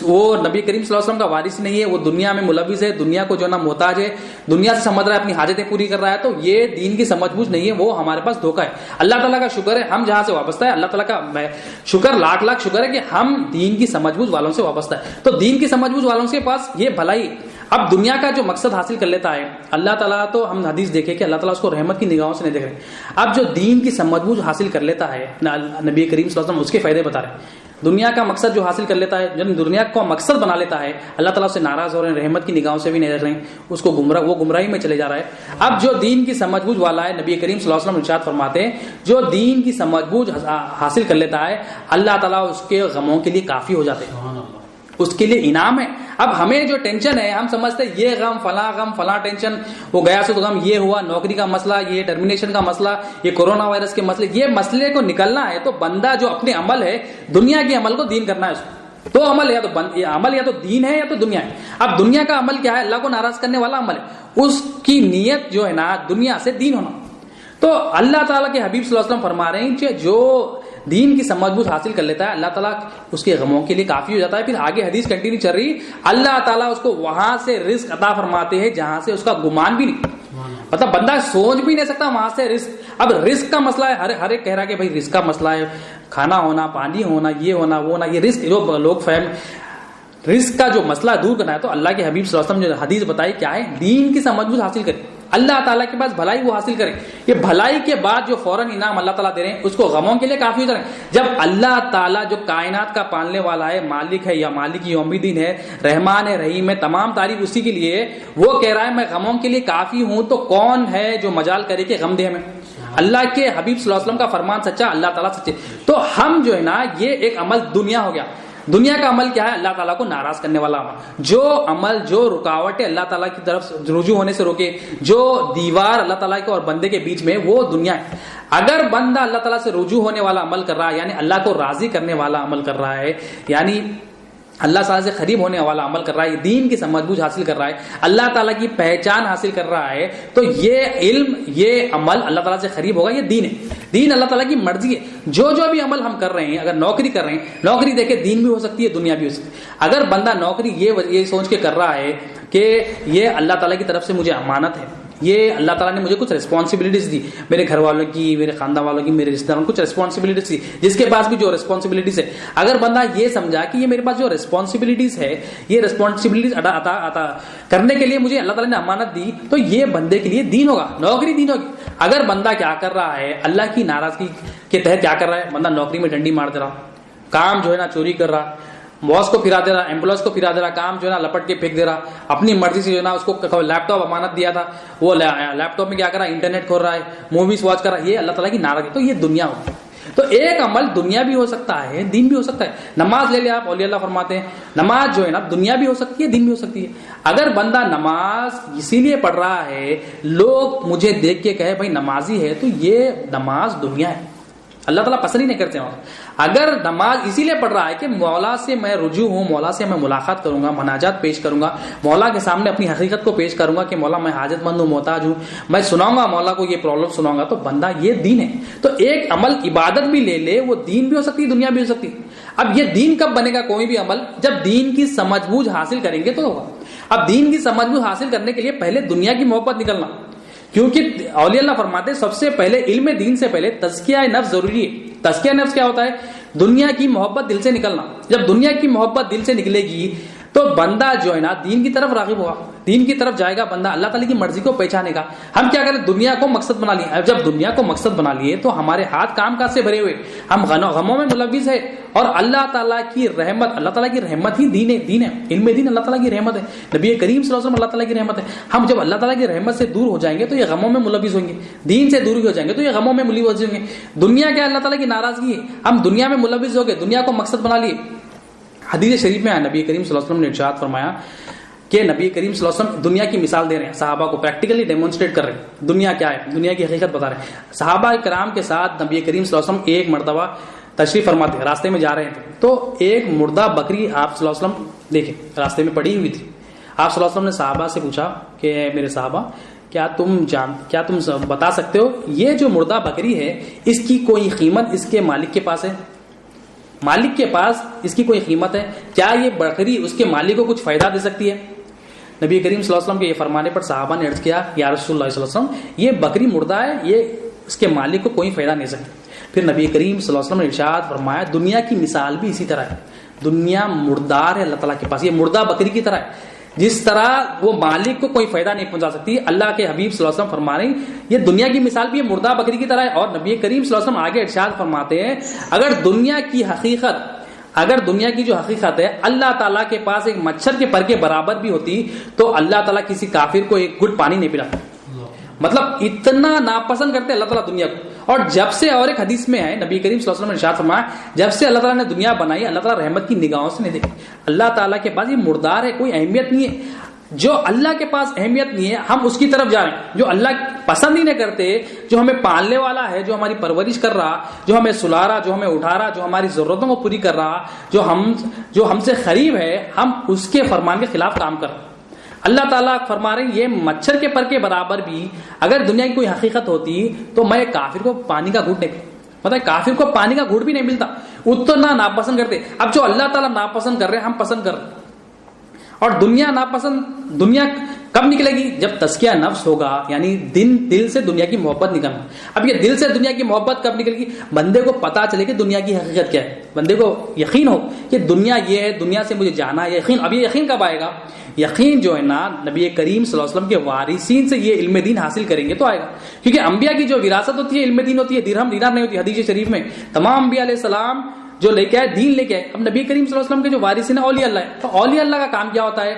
وہ نبی کریم صلی اللہ علیہ وسلم کا وارث نہیں ہے, وہ دنیا میں ملوث ہے, دنیا کو جو نا محتاج ہے, دنیا سے سمجھ رہا ہے, اپنی حاجتیں پوری کر رہا ہے, تو یہ دین کی سمجھ بوجھ نہیں ہے, وہ ہمارے پاس دھوکہ ہے. اللہ تعالیٰ کا شکر ہے ہم جہاں سے وابستہ ہے, اللہ تعالیٰ کا شکر لاکھ شکر ہے کہ ہم دین کی سمجھ بوجھ والوں سے وابستہ ہے. تو دین کی سمجھ بوجھ والوں کے پاس یہ بھلائی. اب دنیا کا جو مقصد حاصل کر لیتا ہے اللہ تعالیٰ, تو ہم حدیث دیکھیں کہ اللہ تعالیٰ اس کو رحمت کی نگاہوں سے نہیں دیکھ رہے. اب جو دین کی سمجھ بوجھ حاصل کر لیتا ہے نبی کریم صلی اللہ علیہ وسلم اس کے فائدے بتا رہے ہیں. دنیا کا مقصد جو حاصل کر لیتا ہے, جب دنیا کو مقصد بنا لیتا ہے, اللہ تعالیٰ سے ناراض ہو رہے ہیں, رحمت کی نگاہوں سے بھی نہیں دیکھ رہے ہیں, اس کو وہ گمراہی میں چلے جا رہا ہے. اب جو دین کی سمجھ بوجھ والا ہے, نبی کریم صلی اللہ علیہ وسلم ارشاد فرماتے ہیں جو دین کی سمجھ بوجھ حاصل کر لیتا ہے اللہ تعالیٰ اس کے غموں کے لیے کافی ہو جاتے ہیں, اس کے لیے انعام ہے. اب ہمیں جو ٹینشن ہے, ہم سمجھتے ہیں یہ غم فلاں ٹینشن, وہ گیا سے تو غم, یہ ہوا نوکری کا مسئلہ, یہ ٹرمینیشن کا مسئلہ, یہ کورونا وائرس کے مسئلے, یہ مسئلے کو نکلنا ہے تو بندہ جو اپنے عمل ہے دنیا کے عمل کو دین کرنا ہے. اس کو تو عمل یا تو دین ہے یا تو دنیا ہے. اب دنیا کا عمل کیا ہے؟ اللہ کو ناراض کرنے والا عمل ہے, اس کی نیت جو ہے نا دنیا سے دین ہونا. تو اللہ تعالیٰ کے حبیب صلی اللہ علیہ وسلم فرما رہے ہیں کہ جو دین کی سمجھ بوجھ حاصل کر لیتا ہے اللہ تعالیٰ اس کے غموں کے لیے کافی ہو جاتا ہے. پھر آگے حدیث کنٹینیو چل رہی, اللہ تعالیٰ اس کو وہاں سے رزق عطا فرماتے ہیں جہاں سے اس کا گمان بھی نہیں, مطلب بندہ سوچ بھی نہیں سکتا وہاں سے رزق. اب رزق کا مسئلہ ہے, ہر ایک کہہ رہا کہ بھائی رزق کا مسئلہ ہے, کھانا ہونا, پانی ہونا, یہ ہونا, وہ ہونا, یہ رزق جو لوگ فہم رزق کا جو مسئلہ دور کرنا ہے. تو اللہ کے حبیب صلی اللہ علیہ وسلم جو حدیث بتائی کیا ہے, دین کی سمجھ بوجھ حاصل کریں, اللہ تعالیٰ کے پاس بھلائی وہ حاصل کریں. یہ بھلائی کے بعد جو فوراً انعام اللہ تعالیٰ دے رہے ہیں اس کو غموں کے لیے کافی ہو جائیں. جب اللہ تعالیٰ جو کائنات کا پالنے والا ہے, مالک ہے, یا مالک یوم الدین ہے, رحمان ہے, رحیم ہے, تمام تعریف اسی کے لیے, وہ کہہ رہا ہے میں غموں کے لیے کافی ہوں, تو کون ہے جو مجال کرے کہ غم دے ہمیں؟ اللہ کے حبیب صلی اللہ علیہ وسلم کا فرمان سچا, اللہ تعالیٰ سچے. تو ہم جو ہے نا, یہ ایک عمل دنیا ہو گیا. دنیا کا عمل کیا ہے؟ اللہ تعالیٰ کو ناراض کرنے والا عمل. جو عمل جو رکاوٹ ہے اللہ تعالیٰ کی طرف رجوع ہونے سے روکے, جو دیوار اللہ تعالیٰ کے اور بندے کے بیچ میں, وہ دنیا ہے. اگر بندہ اللہ تعالیٰ سے رجوع ہونے والا عمل کر رہا ہے, یعنی اللہ کو راضی کرنے والا عمل کر رہا ہے, یعنی اللہ تعالیٰ سے قریب ہونے والا عمل کر رہا ہے, دین کی سمجھ بوجھ حاصل کر رہا ہے, اللہ تعالیٰ کی پہچان حاصل کر رہا ہے, تو یہ علم, یہ عمل اللہ تعالیٰ سے قریب ہوگا. یہ دین ہے, دین اللہ تعالیٰ کی مرضی ہے. جو بھی عمل ہم کر رہے ہیں, اگر نوکری کر رہے ہیں, نوکری دیکھے دین بھی ہو سکتی ہے, دنیا بھی ہو سکتی ہے. اگر بندہ نوکری یہ سوچ کے کر رہا ہے کہ یہ اللہ تعالیٰ کی طرف سے مجھے امانت ہے, یہ اللہ تعالیٰ نے مجھے کچھ ریسپانسبلٹیز دی, میرے گھر والوں کی, میرے خاندان والوں کی, میرے رشتہ داروں کچھ ریسپانسبلٹیز دی, جس کے پاس بھی جو ریسپانسبلٹیز ہے, اگر بندہ یہ سمجھا کہ یہ میرے پاس جو ریسپانسبلٹیز ہے, یہ ریسپانسبلٹیز عطا کرنے کے لیے مجھے اللہ تعالیٰ نے امانت دی, تو یہ بندے کے لیے دین ہوگا, نوکری دین ہوگی. اگر بندہ کیا کر رہا ہے, اللہ کی ناراضگی کے تحت کیا کر رہا ہے, بندہ نوکری میں ڈنڈی مار دے رہا, کام جو ہے نا چوری کر رہا, باس کو پھرا دے رہا, ایمپلائز کو پھرا دے رہا, کام جو ہے نا لپٹ کے پھینک دے رہا, اپنی مرضی سے جو ہے نا اس کو لیپ ٹاپ امانت دیا تھا, وہ لیپ ٹاپ میں کیا کر رہا ہے, انٹرنیٹ کھول رہا ہے, موویز واچ کر رہا ہے, یہ اللہ تعالیٰ کی ناراضگی. تو یہ دنیا ہوتی ہے. تو ایک عمل دنیا بھی ہو سکتا ہے، دین بھی ہو سکتا ہے. نماز لے لیں آپ، اولیاء اللہ فرماتے ہیں نماز جو ہے نا دنیا بھی ہو سکتی ہے، دین بھی ہو سکتی ہے. اگر بندہ نماز اسی لیے پڑھ رہا ہے لوگ مجھے دیکھ کے کہے بھائی نمازی ہے، تو یہ نماز دنیا ہے، اللہ تعالیٰ پسند ہی نہیں کرتے ہیں. اگر نماز اسی لیے پڑھ رہا ہے کہ مولا سے میں رجوع ہوں، مولا سے میں ملاقات کروں گا، مناجات پیش کروں گا، مولا کے سامنے اپنی حقیقت کو پیش کروں گا کہ مولا میں حاجت مند ہوں، محتاج ہوں، میں سناؤں گا مولا کو یہ پرابلم سناؤں گا، تو بندہ یہ دین ہے. تو ایک عمل عبادت بھی لے لے، وہ دین بھی ہو سکتی ہے، دنیا بھی ہو سکتی ہے. اب یہ دین کب بنے گا کوئی بھی عمل؟ جب دین کی سمجھ بوجھ حاصل کریں گے تو ہوگا. اب دین کی سمجھ بوجھ حاصل کرنے کے لیے پہلے دنیا کی محبت نکلنا، کیونکہ اولیاء اللہ فرماتے ہیں سب سے پہلے علم دین سے پہلے تزکیہ نفس ضروری ہے. تزکیہ نفس کیا ہوتا ہے؟ دنیا کی محبت دل سے نکلنا. جب دنیا کی محبت دل سے نکلے گی تو بندہ جو ہے نا دین کی طرف راغب ہوگا، دین کی طرف جائے گا بندہ، اللہ تعالیٰ کی مرضی کو پہچانے گا. ہم کیا کریں؟ دنیا کو مقصد بنا لیے. اب جب دنیا کو مقصد بنا لیے تو ہمارے ہاتھ کام کاج سے بھرے ہوئے، ہم غموں میں ملوث ہے. اور اللہ تعالیٰ کی رحمت، اللہ تعالیٰ کی رحمت ہی دین ہے. علم دین اللہ تعالیٰ کی رحمت ہے، نبی کریم صلی اللہ علیہ وسلم اللہ تعالیٰ کی رحمت ہے. ہم جب اللہ تعالیٰ کی رحمت سے دور ہو جائیں گے تو یہ غموں میں ملوث ہوں گے، دین سے دور ہو جائیں گے تو یہ غموں میں ملوث ہوں گے. دنیا کیا اللہ تعالیٰ کی ناراضگی ہے، ہم دنیا میں ملوث ہو گئے، دنیا کو مقصد بنا لیے. حدیث شریف میں نبی کریم صلی اللہ علیہ وسلم نے ارشاد فرمایا کہ نبی کریم صلی اللہ علیہ وسلم دنیا کی مثال دے رہے ہیں، صحابہ کو پریکٹیکلی ڈیمونسٹریٹ کر رہے ہیں دنیا کیا ہے، دنیا کی حقیقت بتا رہے ہیں. صحابہ کرام کے ساتھ نبی کریم صلی اللہ علیہ وسلم ایک مرتبہ تشریف فرماتے ہیں، راستے میں جا رہے تھے تو ایک مردہ بکری آپ صلی اللہ علیہ وسلم دیکھیں راستے میں پڑی ہوئی تھی. آپ صلی اللہ علیہ وسلم نے صحابہ سے پوچھا کہ میرے صحابہ کیا تم بتا سکتے ہو یہ جو مردہ بکری ہے اس کی کوئی قیمت اس کے مالک کے پاس ہے؟ مالک کے پاس اس کی کوئی قیمت ہے؟ کیا یہ بکری اس کے مالک کو کچھ فائدہ دے سکتی ہے؟ نبی کریم صلی اللہ علیہ وسلم کے یہ فرمانے پر صحابہ نے عرض کیا یا رسول اللہ صلی اللہ علیہ وسلم یہ بکری مردہ ہے، یہ اس کے مالک کو کوئی فائدہ نہیں سکتی. پھر نبی کریم صلی اللہ علیہ وسلم نے ارشاد فرمایا دنیا کی مثال بھی اسی طرح ہے. دنیا مردار ہے اللہ تعالیٰ کے پاس، یہ مردہ بکری کی طرح ہے. جس طرح وہ مالک کو کوئی فائدہ نہیں پہنچا سکتی، اللہ کے حبیب صلی اللہ علیہ وسلم فرما رہے ہیں یہ دنیا کی مثال بھی یہ مردہ بکری کی طرح ہے. اور نبی کریم صلی اللہ علیہ وسلم آگے ارشاد فرماتے ہیں اگر دنیا کی جو حقیقت ہے اللہ تعالیٰ کے پاس ایک مچھر کے پر کے برابر بھی ہوتی تو اللہ تعالیٰ کسی کافر کو ایک گھٹ پانی نہیں پلاتا. مطلب اتنا ناپسند کرتے اللہ تعالیٰ دنیا کو. اور جب سے، اور ایک حدیث میں ہے نبی کریم صلی اللہ علیہ وسلم نے ارشاد فرمایا جب سے اللہ تعالیٰ نے دنیا بنائی اللہ تعالیٰ رحمت کی نگاہوں سے نہیں دیکھی. اللہ تعالیٰ کے پاس یہ مردار ہے، کوئی اہمیت نہیں ہے. جو اللہ کے پاس اہمیت نہیں ہے ہم اس کی طرف جا رہے ہیں. جو اللہ پسند ہی نہیں کرتے، جو ہمیں پالنے والا ہے، جو ہماری پرورش کر رہا، جو ہمیں سلا رہا، جو ہمیں اٹھا رہا، جو ہماری ضرورتوں کو پوری کر رہا، جو ہم سے قریب ہے، ہم اس کے فرمان کے خلاف کام کر رہے ہیں. اللہ تعالیٰ فرما رہے ہیں یہ مچھر کے پر کے برابر بھی اگر دنیا کی کوئی حقیقت ہوتی تو میں کافر کو پانی کا گھوٹ نہیں، مطلب کافر کو پانی کا گھوٹ بھی نہیں ملتا، اتنا ناپسند کرتے. اب جو اللہ تعالیٰ ناپسند کر رہے ہیں ہم پسند کر رہے ہیں. اور دنیا کب نکلے گی؟ جب تزکیہ نفس ہوگا، یعنی دل سے دنیا کی محبت نکلنا. اب یہ دل سے دنیا کی محبت کب نکلے گی؟ بندے کو پتا چلے کہ دنیا کی حقیقت کیا ہے، بندے کو یقین ہو کہ دنیا یہ ہے، دنیا سے مجھے جانا ہے. یقین، اب یہ یقین کب آئے گا؟ یقین جو ہے نا نبی کریم صلی اللہ علیہ وسلم کے وارثین سے یہ علم دین حاصل کریں گے تو آئے گا. کیونکہ انبیاء کی جو وراثت ہوتی ہے علم دین ہوتی ہے، درہم دینار نہیں ہوتی. حدیث شریف میں تمام انبیاء علیہ السلام جو لے کے آئے دین لے کے آئے. اب نبی کریم صلی اللہ علیہ وسلم کے جو وارثین ہیں اولیاء اللہ ہے. تو اولیاء اللہ کا کام کیا ہوتا ہے؟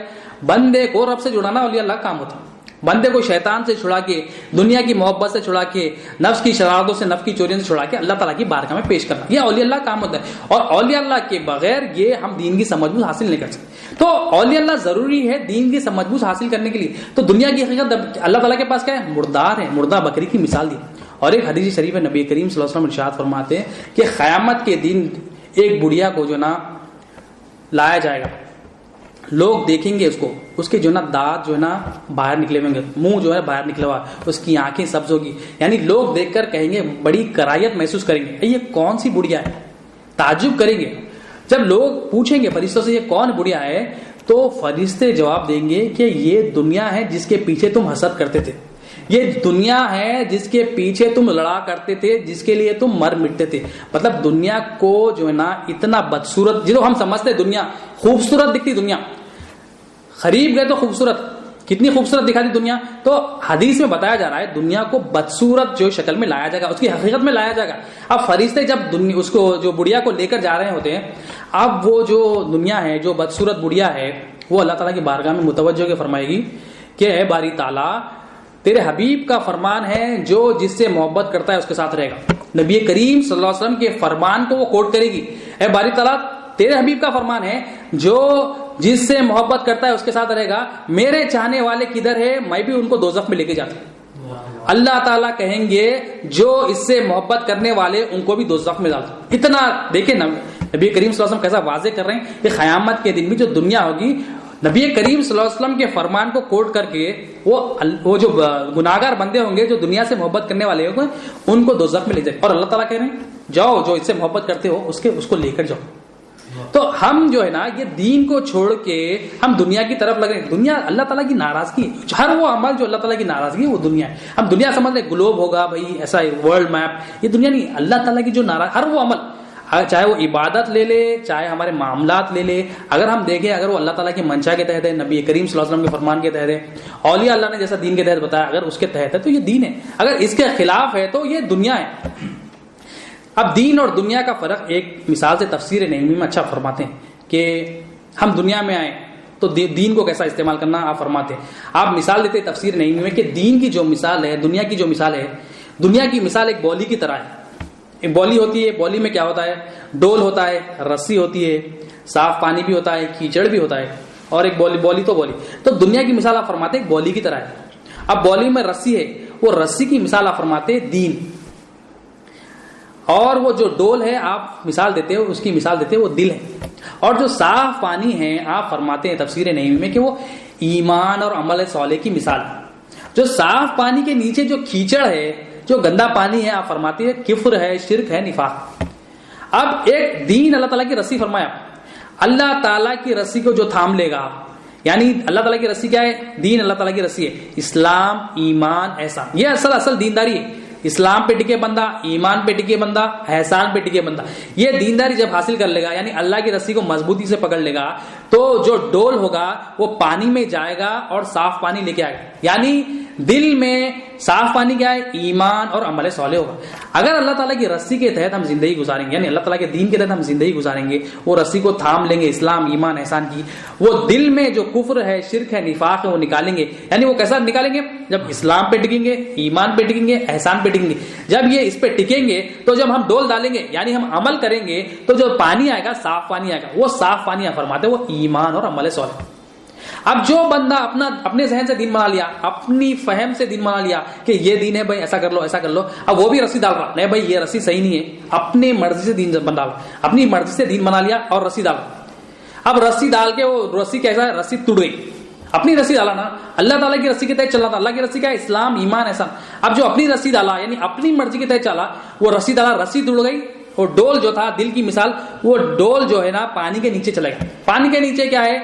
بندے کو رب سے جڑانا اولیاء اللہ کا کام ہوتا ہے. بندے کو شیطان سے چھڑا کے، دنیا کی محبت سے چھڑا کے، نفس کی شرارتوں سے، نفس کی چوریوں سے چھڑا کے اللہ تعالیٰ کی بارگاہ میں پیش کرنا، یہ اولیاء اللہ کا کام ہوتا ہے. اور اولیاء اللہ کے بغیر یہ ہم دین کی سمجھ بوجھ حاصل نہیں کر سکتے. تو اولیاء اللہ ضروری ہے دین کی سمجھ بوجھ حاصل کرنے کے لیے. تو دنیا کی حقیقت اللہ تعالیٰ کے پاس کیا ہے؟ مردار ہے، مردہ بکری کی مثال دی. اور ایک حدیث شریف ہے نبی کریم صلی اللہ علیہ وسلم ارشاد فرماتے ہیں کہ قیامت کے دن ایک بڑھیا کو جو نا لایا جائے گا، لوگ دیکھیں گے اس کو، اس کے جو نا دانت جو ہے نا باہر نکلے ہوئے گے، منہ جو ہے باہر نکلا ہوا، اس کی آنکھیں سبز ہوگی. یعنی لوگ دیکھ کر کہیں گے، بڑی کرائیت محسوس کریں گے، یہ کون سی بڑھیا ہے، تعجب کریں گے. جب لوگ پوچھیں گے فرشتوں سے یہ کون بڑھیا ہے تو فرشتے جواب دیں گے کہ یہ دنیا ہے جس کے پیچھے تم حسد کرتے تھے، یہ دنیا ہے جس کے پیچھے تم لڑا کرتے تھے، جس کے لیے تم مر مٹتے تھے. مطلب دنیا کو جو ہے نا اتنا بدصورت، جو ہم سمجھتے دنیا خوبصورت دکھتی، دنیا قریب گئے تو خوبصورت، کتنی خوبصورت دکھاتی دنیا. تو حدیث میں بتایا جا رہا ہے دنیا کو بدصورت جو شکل میں لایا جائے گا، اس کی حقیقت میں لایا جائے گا. اب فرشتے جب اس کو جو بڑھیا کو لے کر جا رہے ہوتے ہیں، اب وہ جو دنیا ہے، جو بدصورت بڑھیا ہے، وہ اللہ تعالیٰ کی بارگاہ میں متوجہ کے فرمائے گی کہ اے باری تعالیٰ، تیرے حبیب کا فرمان ہے جو جس سے محبت کرتا ہے اس کے ساتھ رہے گا. نبی کریم صلی اللہ علیہ وسلم کے فرمان کو وہ کوٹ کرے گی. اے باری تعالیٰ تیرے حبیب کا فرمان ہے جو جس سے محبت کرتا ہے اس کے ساتھ رہے گا, میرے چاہنے والے کدھر ہے میں بھی ان کو دوزخ میں لے کے جاتا ہوں. اللہ تعالیٰ کہیں گے جو اس سے محبت کرنے والے ان کو بھی دوزخ میں ڈالتا ہوں. اتنا دیکھیں نبی کریم صلی اللہ علیہ وسلم کیسا واضح کر رہے ہیں کہ قیامت کے دن بھی جو دنیا ہوگی نبی کریم صلی اللہ علیہ وسلم کے فرمان کو کوٹ کر کے وہ جو گناہگار بندے ہوں گے جو دنیا سے محبت کرنے والے ہوں گے ان کو دوزخ میں لے جائے. اور اللہ تعالیٰ کہہ رہے ہیں جاؤ جو اس سے محبت کرتے ہو اس کو لے کر جاؤ. تو ہم جو ہے نا یہ دین کو چھوڑ کے ہم دنیا کی طرف لگ رہے ہیں. دنیا اللہ تعالیٰ کی ناراضگی, ہر وہ عمل جو اللہ تعالیٰ کی ناراضگی ہے وہ دنیا ہے. ہم دنیا سمجھ لیں گلوب ہوگا بھائی ایسا ورلڈ میپ, یہ دنیا نہیں. اللہ تعالیٰ کی جو ناراض ہر وہ عمل, چاہے وہ عبادت لے لے چاہے ہمارے معاملات لے لے, اگر ہم دیکھیں اگر وہ اللہ تعالیٰ کی منشا کے تحت ہے, نبی کریم صلی اللہ علیہ وسلم کے فرمان کے تحت ہے, اولیاء اللہ نے جیسا دین کے تحت بتایا اگر اس کے تحت ہے تو یہ دین ہے. اگر اس کے خلاف ہے تو یہ دنیا ہے. اب دین اور دنیا کا فرق ایک مثال سے تفسیر نعیمی میں اچھا فرماتے ہیں کہ ہم دنیا میں آئے تو دین کو کیسا استعمال کرنا آپ فرماتے ہیں. آپ مثال دیتے تفسیر نعیمی میں کہ دین کی جو مثال ہے, دنیا کی جو مثال ہے, دنیا کی مثال ایک بولی کی طرح ہے. ایک بولی ہوتی ہے, بولی میں کیا ہوتا ہے, ڈول ہوتا ہے, رسی ہوتی ہے, صاف پانی بھی ہوتا ہے, کیچڑ بھی ہوتا ہے, اور ایک بولی تو بولی. تو دنیا کی مثال آپ فرماتے ایک بولی کی طرح ہے. اب بولی میں رسی ہے, وہ رسی کی مثال آپ فرماتے دین, اور وہ جو ڈول ہے آپ مثال دیتے ہو اس کی مثال دیتے ہو وہ دل ہے. اور جو صاف پانی ہے آپ فرماتے ہیں تفسیر نعیمی میں کہ وہ ایمان اور عمل صالح کی مثال. جو صاف پانی کے نیچے جو کیچڑ ہے, جو گندا پانی ہے, آپ فرماتے ہیں کفر ہے, شرک ہے, نفاق. اب ایک دین اللہ تعالیٰ کی رسی فرمایا, اللہ تعالیٰ کی رسی کو جو تھام لے گا, یعنی اللہ تعالیٰ کی رسی کیا ہے, دین اللہ تعالیٰ کی رسی ہے, اسلام, ایمان, احسان. یہ اصل دینداری ہے. اسلام پہ ٹکے بندہ, ایمان پہ ٹکے بندہ, احسان پہ ٹکے بندہ. یہ دینداری جب حاصل کر لے گا یعنی اللہ کی رسی کو مضبوطی سے پکڑ لے گا تو جو ڈول ہوگا وہ پانی میں جائے گا اور صاف پانی لے کے آئے گا. یعنی دل میں صاف پانی کیا ہے, ایمان اور عمل صالح ہوگا. اگر اللہ تعالیٰ کی رسی کے تحت ہم زندگی گزاریں گے, یعنی اللہ تعالیٰ کے دین کے تحت ہم زندگی گزاریں گے, وہ رسی کو تھام لیں گے اسلام, ایمان, احسان کی, وہ دل میں جو کفر ہے, شرک ہے, نفاق ہے وہ نکالیں گے. یعنی وہ کیسا نکالیں گے, جب اسلام پہ ٹکیں گے, ایمان پہ ٹکیں گے, احسان پہ ٹکیں گے. جب یہ اس پہ ٹکیں گے تو جب ہم ڈول ڈالیں گے یعنی ہم عمل کریں گے تو جو پانی آئے گا, صاف پانی آئے گا, وہ صاف پانی فرماتے وہ ایمان اور عمل صالح. اب جو بندہ اپنے ذہن سے دین بنا لیا, اپنی فہم سے دین بنا لیا کہ یہ دین ہے بھائی, ایسا کر لو ایسا کر لو, اب وہ بھی رسی ڈال رہا, نہیں بھائی یہ رسی صحیح نہیں ہے, اپنی مرضی سے دین بنا ڈالا, اپنی مرضی سے دین بنا لیا اور رسی ڈالا. اب رسی ڈال کے وہ رسی کیسا ہے, رسی ٹوٹ گئی. اپنی رسی ڈالا نا, اللہ تعالیٰ کی رسی کے تحت چلنا تھا, اللہ کی رسی کا اسلام, ایمان, احسان. اب جو اپنی رسی ڈالا یعنی اپنی مرضی کے تحت چلا, وہ رسی ڈالا, رسی ٹوٹ گئی. اور ڈول جو تھا دل کی مثال, وہ ڈول جو ہے نا پانی کے نیچے چلے گا. پانی کے نیچے کیا ہے,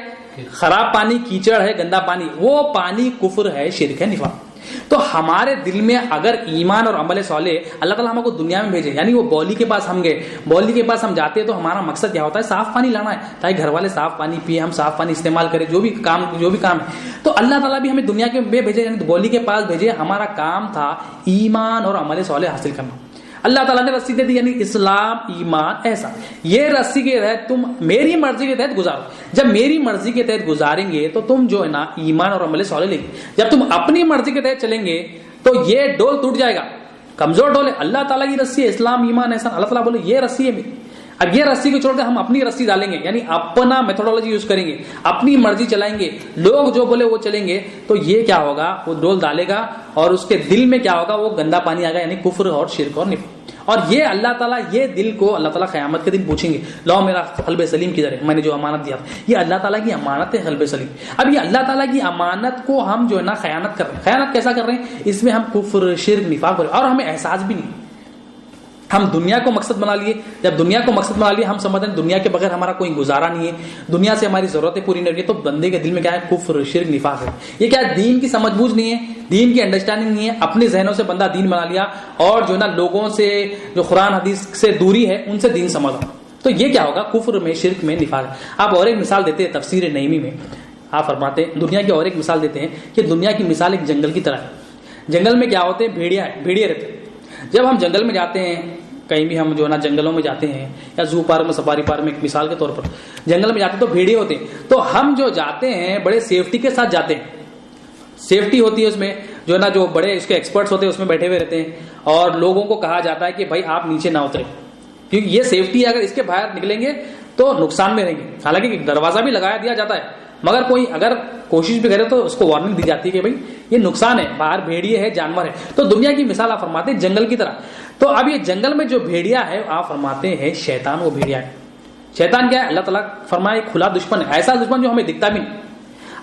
خراب پانی, کیچڑ ہے, گندا پانی, وہ پانی کفر ہے, شرک ہے, نفاق. تو ہمارے دل میں اگر ایمان اور عمل صالح اللہ تعالیٰ ہم کو دنیا میں بھیجے, یعنی وہ بولی کے پاس ہم گئے, بولی کے پاس ہم جاتے ہیں تو ہمارا مقصد کیا ہوتا ہے, صاف پانی لانا ہے تاکہ گھر والے صاف پانی پیے, ہم صاف پانی استعمال کریں, جو بھی کام ہے. تو اللہ تعالیٰ بھی ہمیں دنیا کے میں بھیجے, یعنی بولی کے پاس بھیجے, ہمارا کام تھا ایمان اور عمل صالح حاصل کرنا. اللہ تعالیٰ نے رسی دے دی یعنی اسلام, ایمان, احسان. یہ رسی کے تحت تم میری مرضی کے تحت گزارو. جب میری مرضی کے تحت گزاریں گے تو تم جو ہے نا ایمان اور عمل صالح لیں گے. جب تم اپنی مرضی کے تحت چلیں گے تو یہ ڈول ٹوٹ جائے گا, کمزور ڈول ہے. اللہ تعالیٰ کی رسی ہے اسلام, ایمان, احسان. اللہ تعالیٰ بولے یہ رسی ہے میری. اب یہ رسی کو چھوڑ کر ہم اپنی رسی ڈالیں گے, یعنی اپنا میتھڈولوجی یوز کریں گے, اپنی مرضی چلائیں گے, لوگ جو بولے وہ چلیں گے, تو یہ کیا ہوگا, وہ ڈول ڈالے گا اور اس کے دل میں کیا ہوگا, وہ گندا پانی آئے گا, یعنی کفر اور شرک اور نفاق. اور یہ اللہ تعالیٰ, یہ دل کو اللہ تعالیٰ قیامت کے دن پوچھیں گے, لاؤ میرا قلب سلیم کدھر ہے, میں نے جو امانت دیا. یہ اللہ تعالیٰ کی امانت ہے, قلب سلیم. اب یہ اللہ تعالیٰ کی امانت کو ہم جو ہے نا خیانت کر رہے ہیں. خیانت کیسا کر رہے ہیں, اس میں ہم کفر, شرک, نفاق کر رہے ہیں اور ہمیں احساس بھی نہیں. ہم دنیا کو مقصد بنا لیے. جب دنیا کو مقصد بنا لیے, ہم سمجھ رہے ہیں دنیا کے بغیر ہمارا کوئی گزارا نہیں ہے, دنیا سے ہماری ضرورتیں پوری نہیں ہوتی, تو بندے کے دل میں کیا ہے, کفر, شرک, نفاق ہے. یہ کیا ہے, دین کی سمجھ بوجھ نہیں ہے, دین کی انڈرسٹینڈنگ نہیں ہے. اپنے ذہنوں سے بندہ دین بنا لیا اور جو ہے نا لوگوں سے جو قرآن حدیث سے دوری ہے ان سے دین سمجھا. تو یہ کیا ہوگا, کفر میں, شرک میں, نفاق ہے. آپ اور ایک مثال دیتے ہیں تفسیر نعیمی میں, آپ فرماتے ہیں دنیا کی اور ایک مثال دیتے ہیں کہ دنیا کی مثال ایک جنگل کی طرح ہے. جنگل میں کیا ہوتے ہیں, بھیڑیے رہتے ہیں. جب ہم جنگل میں جاتے ہیں, کہیں بھی ہم جو ہے نا جنگلوں میں جاتے ہیں یا زو پارک میں, سفاری پارک میں, ایک مثال کے طور پر جنگل میں جاتے ہیں تو بھیڑیے ہوتے ہیں. تو ہم جو جاتے ہیں بڑے سیفٹی کے ساتھ جاتے ہیں, سیفٹی ہوتی ہے اس میں. جو ہے نا جو بڑے اس کے ایکسپرٹس ہوتے ہیں اس میں بیٹھے ہوئے رہتے ہیں, اور لوگوں کو کہا جاتا ہے کہ بھائی آپ نیچے نہ اترے کیونکہ یہ سیفٹی ہے, اگر اس کے باہر نکلیں گے تو نقصان میں رہیں گے. حالانکہ ایک دروازہ بھی لگایا دیا جاتا ہے, مگر کوئی اگر کوشش بھی کرے تو اس کو وارننگ دی جاتی ہے کہ بھائی یہ نقصان ہے, باہر بھیڑیے ہے, جانور ہے. تو دنیا کی مثال آپ فرماتے ہیں جنگل کی طرح. تو اب یہ جنگل میں جو بھیڑیا ہے آپ فرماتے ہیں شیطان وہ بھیڑیا ہے. شیطان کیا ہے؟ اللہ تعالیٰ فرمائے کھلا دشمن ہے, ایسا دشمن جو ہمیں دکھتا بھی نہیں.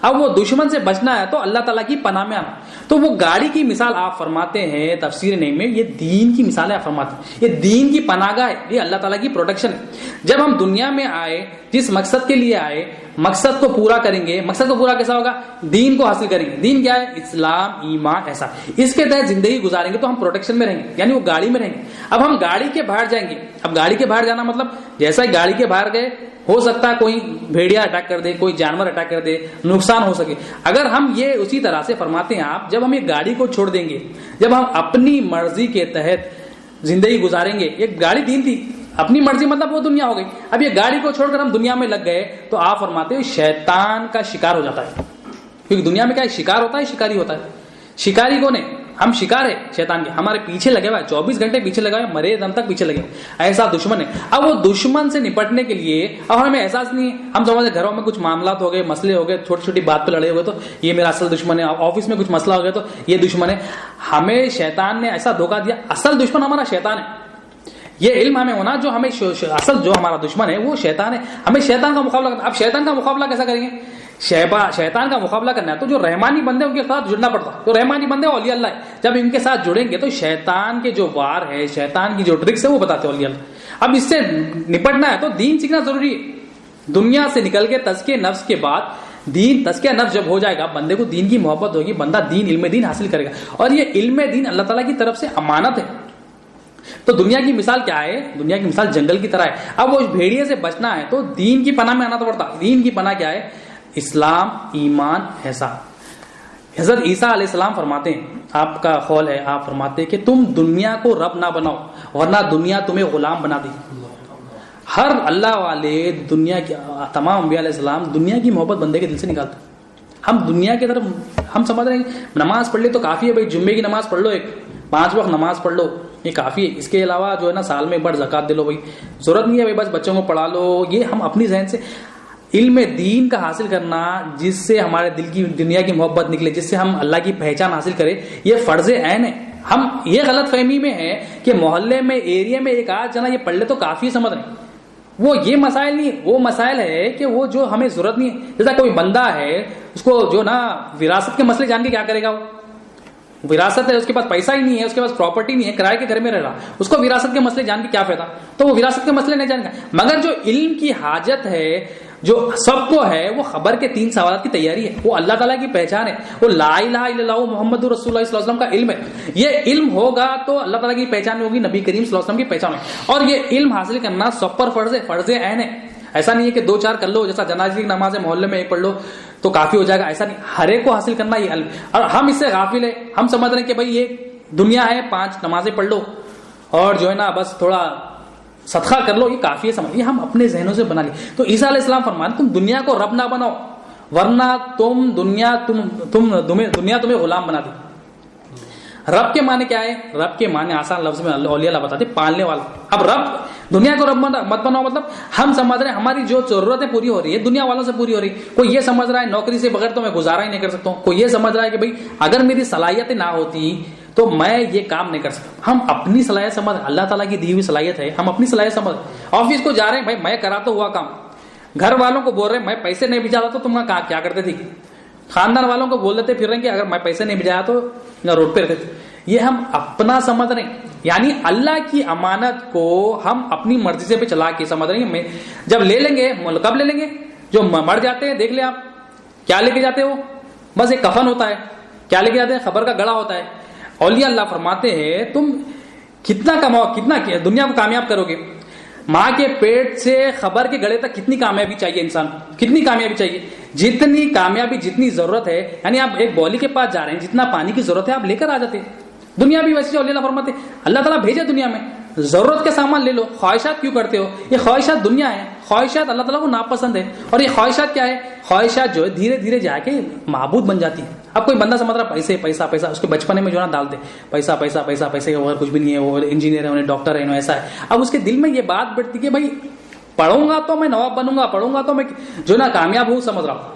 اب وہ دشمن سے بچنا ہے تو اللہ تعالیٰ کی پناہ میں آنا. تو وہ گاڑی کی مثال آپ فرماتے ہیں تفسیر نعیم میں, یہ دین کی مثال ہے آپ فرماتے ہیں, یہ دین کی پناہ گاہ ہے, یہ اللہ تعالیٰ کی پروٹیکشن ہے. جب ہم دنیا میں آئے جس مقصد کے لیے آئے مقصد کو پورا کریں گے. مقصد کو پورا کیسا ہوگا؟ دین کو حاصل کریں گے. دین کیا ہے؟ اسلام, ایمان, ایسا. اس کے تحت زندگی گزاریں گے تو ہم پروٹیکشن میں رہیں گے, یعنی وہ گاڑی میں رہیں گے. اب ہم گاڑی کے باہر جائیں گے. اب گاڑی کے باہر جانا مطلب جیسا ہی گاڑی کے باہر گئے ہو سکتا ہے کوئی بھیڑیا اٹیک کر دے, کوئی جانور اٹیک کر دے, نقصان ہو سکے. اگر ہم یہ اسی طرح سے فرماتے ہیں آپ, جب ہم یہ گاڑی کو چھوڑ دیں گے, جب ہم اپنی مرضی کے تحت زندگی گزاریں گے. ایک گاڑی دین تھی, اپنی مرضی مطلب وہ دنیا ہو گئی. اب یہ گاڑی کو چھوڑ کر ہم دنیا میں لگ گئے تو آپ فرماتے ہو شیطان کا شکار ہو جاتا ہے. کیونکہ دنیا میں کیا ہے؟ شکار ہوتا ہے, شکاری ہوتا ہے. شکاری کون ہے؟ ہم شکار ہے شیطان کے, ہمارے پیچھے لگے ہوا ہے, 24 گھنٹے پیچھے لگا ہوا ہے, مرے دم تک پیچھے لگے, ایسا دشمن ہے. اب وہ دشمن سے نپٹنے کے لیے اب ہمیں احساس نہیں ہے, ہم سمجھتے گھروں میں کچھ معاملات ہو گئے, مسئلے ہو گئے, چھوٹی چھوٹی بات پہ لڑے ہوئے تو یہ میرا اصل دشمن ہے, آفس میں کچھ مسئلہ ہو گیا تو یہ دشمن ہے. ہمیں شیطان نے ایسا دھوکہ دیا, اصل دشمن ہمارا شیطان ہے. یہ علم ہمیں ہونا جو ہمیں اصل جو ہمارا دشمن ہے وہ شیطان ہے. ہمیں شیطان کا مقابلہ کرنا. اب شیطان کا مقابلہ کیسا کریں گے؟ شیطان کا مقابلہ کرنا ہے تو جو رحمانی بندے ان کے ساتھ جڑنا پڑتا. جو رحمانی بندے اولیاء اللہ ہے, جب ان کے ساتھ جڑیں گے تو شیطان کے جو وار ہے, شیطان کی جو ٹرکس ہے وہ بتاتے اولیاء اللہ. اب اس سے نپٹنا ہے تو دین سیکھنا ضروری ہے. دنیا سے نکل کے تزکیہ نفس کے بعد دین, تزکیہ نفس جب ہو جائے گا, بندے کو دین کی محبت ہوگی, بندہ دین, علم دین حاصل کرے گا. اور یہ علم دین اللہ تعالیٰ کی طرف سے امانت ہے. تو دنیا کی مثال کیا ہے؟ دنیا کی مثال جنگل کی طرح ہے. اب وہ بھیڑیے سے بچنا ہے تو دین کی پناہ میں آنا تو پڑتا. دین کی پناہ کیا ہے؟ اسلام, ایمان, احسان. حضرت عیسیٰ علیہ السلام فرماتے ہیں, آپ کا قول ہے, آپ فرماتے ہیں کہ تم دنیا کو رب نہ بناؤ ورنہ دنیا تمہیں غلام بنا دے. ہر اللہ والے دنیا کے تمام انبیاء علیہ السلام دنیا کی محبت بندے کے دل سے نکالتے. ہم دنیا کی طرف ہم سمجھ رہے ہیں نماز پڑھ لے تو کافی ہے بھائی, جمعے کی نماز پڑھ لو, ایک 5 وقت نماز پڑھ لو, یہ کافی ہے. اس کے علاوہ جو ہے نا سال میں ایک بار زکات دے لو بھائی, ضرورت نہیں ہے بھائی بس بچوں کو پڑھا لو. یہ ہم اپنی ذہن سے علم دین کا حاصل کرنا جس سے ہمارے دل کی دنیا کی محبت نکلے, جس سے ہم اللہ کی پہچان حاصل کریں, یہ فرض عین ہے. ہم یہ غلط فہمی میں ہے کہ محلے میں, ایریا میں ایک آدھ جنا یہ پڑھ لے تو کافی سمجھ رہے ہیں. وہ یہ مسائل نہیں, وہ مسائل ہے کہ وہ جو ہمیں ضرورت نہیں ہے. جیسا کوئی بندہ ہے, اس کو جو نا وراثت کے مسئلے جان کے کیا کرے گا؟ وہ وراثت ہے, اس کے پاس پیسہ ہی نہیں ہے, اس کے پاس پراپرٹی نہیں ہے, کرائے کے گھر میں رہ رہا, اس کو وراثت کے مسئلے جان کے کیا فائدہ؟ تو وہ وراثت کے مسئلے نہیں جان گا. مگر جو علم کی حاجت ہے, جو سب کو ہے, وہ خبر کے 3 سوالات کی تیاری ہے, وہ اللہ تعالیٰ کی پہچان ہے, وہ لا الہ الا اللہ محمد رسول اللہ صلی اللہ علیہ وسلم کا علم ہے. یہ علم ہوگا تو اللہ تعالیٰ کی پہچان ہوگی, نبی کریم صلی اللہ علیہ وسلم کی پہچان ہے. اور یہ علم حاصل کرنا سب پر فرض ہے, فرض عین ہے. ایسا نہیں ہے کہ 2-4 کر لو, جیسا جنازے کی نماز ہے محلے میں ایک پڑھ لو تو کافی ہو جائے گا, ایسا نہیں. ہر ایک کو حاصل کرنا یہ علم. اور ہم اس سے غافل ہے, ہم سمجھ رہے ہیں کہ بھائی یہ دنیا ہے, 5 نمازیں پڑھ لو اور جو ہے نا بس تھوڑا صدقہ کر لو, یہ کافی ہے. سمجھ, یہ ہم اپنے ذہنوں سے بنا لی. تو عیسیٰ علیہ السلام فرماتے تم دنیا کو رب نہ بناؤ ورنہ دنیا تمہیں غلام بنا دے. رب کے معنی کیا ہے؟ رب کے معنی آسان لفظ میں اولیاء اللہ بتاتے, پالنے والا. اب رب, دنیا کو رب مت بناؤ مطلب ہم سمجھ رہے ہیں ہماری جو ضرورتیں پوری ہو رہی ہے دنیا والوں سے پوری ہو رہی. کوئی یہ سمجھ رہا ہے نوکری سے بغیر تو میں گزارا ہی نہیں کر سکتا ہوں. کوئی یہ سمجھ رہا ہے کہ بھائی اگر میری صلاحیتیں نہ ہوتی تو میں یہ کام نہیں کر سکتا. ہم اپنی صلاحیت سمجھ, اللہ تعالیٰ کی دی ہوئی صلاحیت ہے, ہم اپنی صلاحیت سمجھ. آفس کو جا رہے ہیں, بھائی میں کراتا ہوا کام, گھر والوں کو بول رہے ہیں میں پیسے نہیں بھیجا تو تم کیا کرتے تھے, خاندان والوں کو بول دیتے پھر رہے ہیں کہ اگر میں پیسے نہیں بھیجایا تو روڈ پہ رہتے تھے. یہ ہم اپنا سمجھ رہے ہیں, یعنی اللہ کی امانت کو ہم اپنی مرضی سے پہ چلا کے سمجھ رہے ہیں. جب لے لیں گے, کب لے لیں گے؟ جو مر جاتے ہیں. دیکھ لیں آپ کیا لے کے جاتے ہو, بس ایک کفن ہوتا ہے. کیا لے کے جاتے ہیں؟ خبر کا گڑا ہوتا ہے. اولیاء اللہ فرماتے ہیں تم کتنا کماؤ, کتنا دنیا کو کامیاب کرو گے, ماں کے پیٹ سے خبر کے گڑے تک کتنی کامیابی چاہیے انسان, کتنی کامیابی چاہیے, جتنی کامیابی جتنی ضرورت ہے. یعنی آپ ایک بولی کے پاس جا رہے ہیں, جتنا پانی کی ضرورت ہے آپ لے کر آ جاتے. دنیا بھی ویسے اولیاء اللہ فرماتے اللہ تعالیٰ بھیجے دنیا میں ضرورت کے سامان لے لو. خواہشات کیوں کرتے ہو؟ یہ خواہشات دنیا ہے, خواہشات اللہ تعالیٰ کو ناپسند ہے. اور یہ خواہشات کیا ہے؟ خواہشات جو ہے دھیرے دھیرے جا کے معبود بن جاتی ہے. اب کوئی بندہ سمجھ رہا پیسے پیسہ پیسہ, اس کے بچپنے میں جو ہے نا ڈال دے پیسہ پیسہ پیسہ پیسے کے بغیر کچھ بھی نہیں ہے, وہ انجینئر ہے, انہیں ڈاکٹر ہے, انہیں ایسا ہے. اب اس کے دل میں یہ بات بیٹھتی کہ بھائی پڑھوں گا تو میں نواب بنوں گا, پڑھوں گا تو میں جو نا کامیاب ہوں, سمجھ رہا ہوں.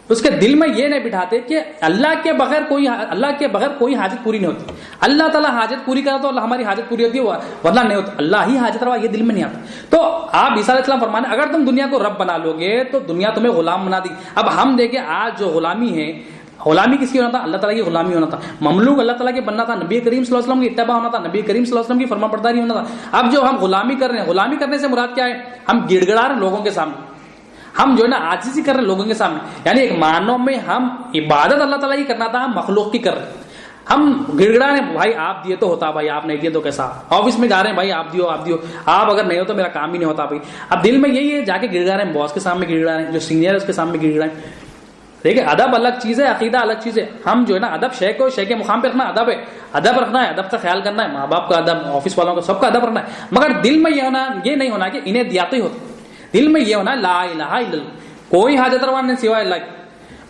اس کے دل میں یہ نہیں بٹھاتے کہ اللہ کے بغیر کوئی حاجت پوری نہیں ہوتی. اللہ تعالیٰ حاجت پوری کرا تو اللہ ہماری حاجت پوری ہوتی ہے, ورنہ نہیں ہوتی. اللہ ہی حاجت روا, یہ دل میں نہیں آتا. تو آپ عیسیٰ علیہ السلام فرمانے اگر تم دنیا کو رب بنا لو گے تو دنیا تمہیں غلام بنا دی. اب ہم دیکھیں آج جو غلامی ہے, غلامی کس کی ہونا تھا؟ اللہ تعالیٰ کی غلامی ہونا تھا. مملوک اللہ تعالیٰ کے بننا تھا, نبی کریم صلی اللہ علیہ وسلم کی اتباع ہونا تھا, نبی کریم صلی اللہ علیہ وسلم کی فرما برداری ہونا تھا. اب جو ہم غلامی کر رہے ہیں, غلامی کرنے سے مراد کیا ہے؟ ہم گڑ گڑا رہے ہیں لوگوں کے سامنے, ہم جو ہے نا عاجزی کر رہے ہیں لوگوں کے سامنے. یعنی ایک معنوں میں ہم عبادت اللہ تعالیٰ کی کرنا تھا, ہم مخلوق کی کر رہے ہیں. ہم گڑ گڑا رہے ہیں, بھائی آپ دیے تو ہوتا, بھائی آپ نہیں دیے تو کیسا. آفس میں جا رہے ہیں, بھائی آپ دیو آپ دیو, آپ اگر نہیں ہو تو میرا کام ہی نہیں ہوتا. بھائی اب دل میں یہی ہے, جا کے گڑ گڑا رہے ہیں, باس کے سامنے گڑ گڑا رہے ہیں, جو سینئر ہے اس کے سامنے گڑ گڑا رہے ہیں. دیکھیں ادب الگ چیز ہے, عقیدہ الگ چیز ہے. ہم جو ہے نا ادب شے کو شے کے مقام پہ رکھنا ادب ہے, ادب رکھنا ہے, ادب کا خیال کرنا ہے, ماں باپ کا ادب, آفس والوں کا, سب کا ادب رکھنا ہے. مگر دل میں یہ نہیں ہونا کہ انہیں دیا تو ہی ہوتا. دل میں یہ ہونا لا الہ الا اللہ, کوئی حاجت روا نہیں سوائے اللہ کی.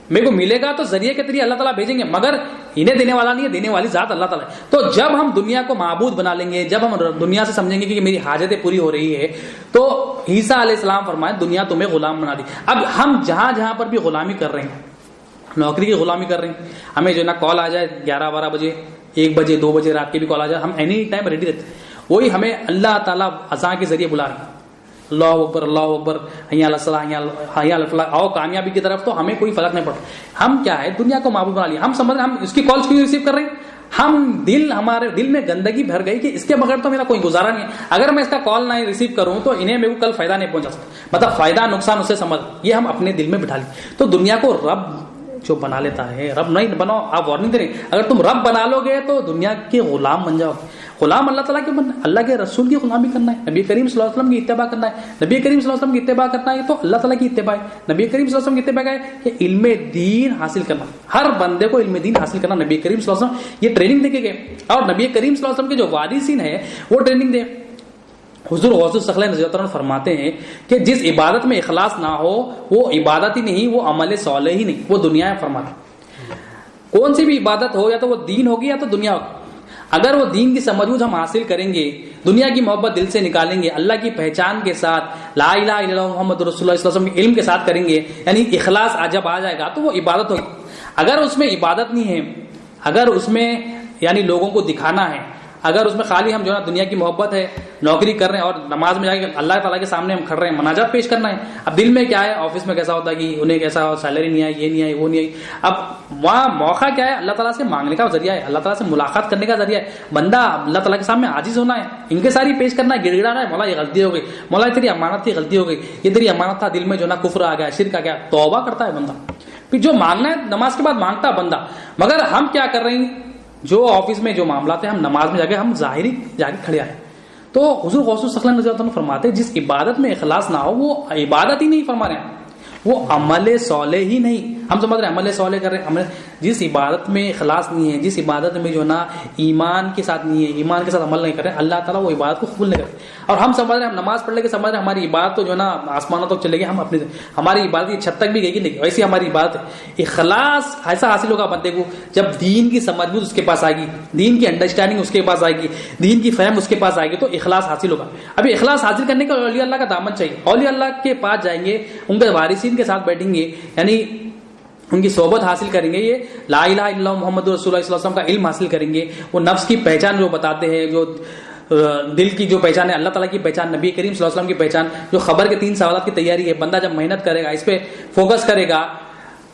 میرے کو ملے گا تو ذریعے کے ذریعے اللہ تعالیٰ بھیجیں گے, مگر انہیں دینے والا نہیں ہے, دینے والی ذات اللہ تعالیٰ ہے. تو جب ہم دنیا کو معبود بنا لیں گے, جب ہم دنیا سے سمجھیں گے کہ میری حاجتیں پوری ہو رہی ہے, تو عیسیٰ علیہ السلام فرمائے دنیا تمہیں غلام بنا دی. اب ہم جہاں جہاں پر بھی غلامی کر رہے ہیں, نوکری کی غلامی کر رہے ہیں, ہمیں جو نا کال آ جائے 11-12 بجے, 1 بجے, 2 بجے رات کی بھی کال آ جائے, ہم اینی ٹائم ریڈی رہتے ہیں. وہی ہمیں اللہ تعالیٰ اذان کے ذریعے بلا رہے ہیں, اللہ اکبر اللہ اکبر, حی علی الصلاۃ حی علی الفلاح, آؤ کامیابی کی طرف. تو ہمیں کوئی فرق نہیں پڑتا. ہم کیا ہے, دنیا کو معبود بنا لیا. ہم سمجھ رہے ہیں ہم اس کی کالز کیوں ریسیو کر رہے ہیں. ہمارے دل میں گندگی بھر گئی کہ اس کے بغیر تو میرا کوئی گزارا نہیں ہے. اگر میں اس کا کال نہیں ریسیو کروں تو انہیں میرے کو کل فائدہ نہیں پہنچا سکتا. مطلب فائدہ نقصان اسے سمجھ, یہ ہم اپنے دل میں بٹھا لیں. تو دنیا کو رب جو بنا لیتا ہے, رب نہیں بناؤ. آپ وارننگ دے رہے ہیں, اگر تم رب بنا لو گے تو دنیا کے غلام بن جاؤ. غلام اللہ تعالیٰ کے بننا ہے, اللہ کے رسول کی غلامی کرنا ہے, نبی کریم صلی اللہ علیہ وسلم کی اتباع کرنا ہے. نبی کریم صلی اللہ علیہ وسلم کی اتباع کرنا ہے تو اللہ تعالیٰ کی اتباع ہے. نبی کریم صلی اللہ علیہ وسلم کی اتباع ہے کہ علم دین حاصل کرنا, ہر بندے کو علم دین حاصل کرنا. نبی کریم صلی اللہ علیہ وسلم یہ ٹریننگ دے کے گئے, اور نبی کریم صلی اللہ علیہ وسلم کے جو وارثین ہیں وہ ٹریننگ دے. حضور غوث الثقلین رضی اللہ عنہ فرماتے ہیں کہ جس عبادت میں اخلاص نہ ہو وہ عبادت ہی نہیں, وہ عمل صالح ہی نہیں, وہ دنیا ہے. فرماتے کون سی بھی عبادت ہو, یا تو وہ دین ہوگی یا تو دنیا ہوگی. اگر وہ دین کی سمجھ ہم حاصل کریں گے, دنیا کی محبت دل سے نکالیں گے, اللہ کی پہچان کے ساتھ لا الہ الا اللہ محمد رسول اللہ صلی اللہ علیہ وسلم کے علم کے ساتھ کریں گے, یعنی اخلاص جب آ جائے گا تو وہ عبادت ہوگی. اگر اس میں عبادت نہیں ہے, اگر اس میں یعنی لوگوں کو دکھانا ہے, اگر اس میں خالی ہم جو ہے نا دنیا کی محبت ہے, نوکری کر رہے ہیں اور نماز میں جا کے اللہ تعالیٰ کے سامنے ہم کھڑ رہے ہیں, مناجات پیش کرنا ہے. اب دل میں کیا ہے, آفس میں کیسا ہوتا ہے کہ انہیں کیسا سیلری نہیں آئی, یہ نہیں آئی, وہ نہیں آئی. اب وہاں موقع کیا ہے, اللہ تعالیٰ سے مانگنے کا ذریعہ ہے, اللہ تعالیٰ سے ملاقات کرنے کا ذریعہ ہے. بندہ اللہ تعالیٰ کے سامنے عاجز ہونا ہے, ان کے ساری پیش کرنا ہے, گڑ گڑانا ہے, مولا یہ غلطی ہو گئی, مولا تیری امانت کی غلطی ہو گئی, یہ تیری امانت تھا, دل میں جو نا کفر آ گیا, شرک آ گیا. توبہ کرتا ہے بندہ, پھر جو مانگنا ہے نماز کے بعد مانگتا ہے بندہ. مگر ہم کیا کر رہے ہیں, جو آفس میں جو معاملات ہیں ہم نماز میں جا کے ہم ظاہری جا کے کھڑے آئے. تو حضور غوث الثقلین رضی اللہ عنہ فرماتے ہیں جس عبادت میں اخلاص نہ ہو وہ عبادت ہی نہیں فرما رہے ہیں, وہ عمل صالح ہی نہیں. ہم سمجھ رہے ہیں عمل صالح کر رہے ہیں, جس عبادت میں اخلاص نہیں ہے, جس عبادت میں جو نا ایمان کے ساتھ نہیں ہے, ایمان کے ساتھ عمل نہیں کر رہے, اللہ تعالیٰ وہ عبادت کو قبول نہیں کرتے. اور ہم سمجھ رہے ہیں ہم نماز پڑھ لے کے سمجھ رہے ہیں ہماری عبادت تو جو نا آسمانوں تک چلے گی, ہم اپنی ہماری عبادت کی چھت تک بھی گئی نہیں, ویسی ہماری عبادت ہے. اخلاص ایسا حاصل ہوگا بندے کو جب دین کی سمجھ بوجھ اس کے پاس آئے گی, دین کی انڈرسٹینڈنگ اس کے پاس آئے گی, دین کی فہم اس کے پاس آئے گی, تو اخلاص حاصل ہوگا. ابھی اخلاص حاصل کرنے کے اولیاء اللہ کا دامن چاہیے. اولیاء اللہ کے پاس جائیں گے, ان کے وارثین کے ساتھ بیٹھیں گے, یعنی ان کی صحبت حاصل کریں گے, یہ لا الہ الا اللہ محمد رسول اللہ صلی اللہ علیہ وسلم کا علم حاصل کریں گے. وہ نفس کی پہچان جو بتاتے ہیں, جو دل کی جو پہچان ہے, اللہ تعالیٰ کی پہچان, نبی کریم صلی اللہ علیہ وسلم کی پہچان, جو خبر کے 3 سوالات کی تیاری ہے, بندہ جب محنت کرے گا, اس پہ فوکس کرے گا,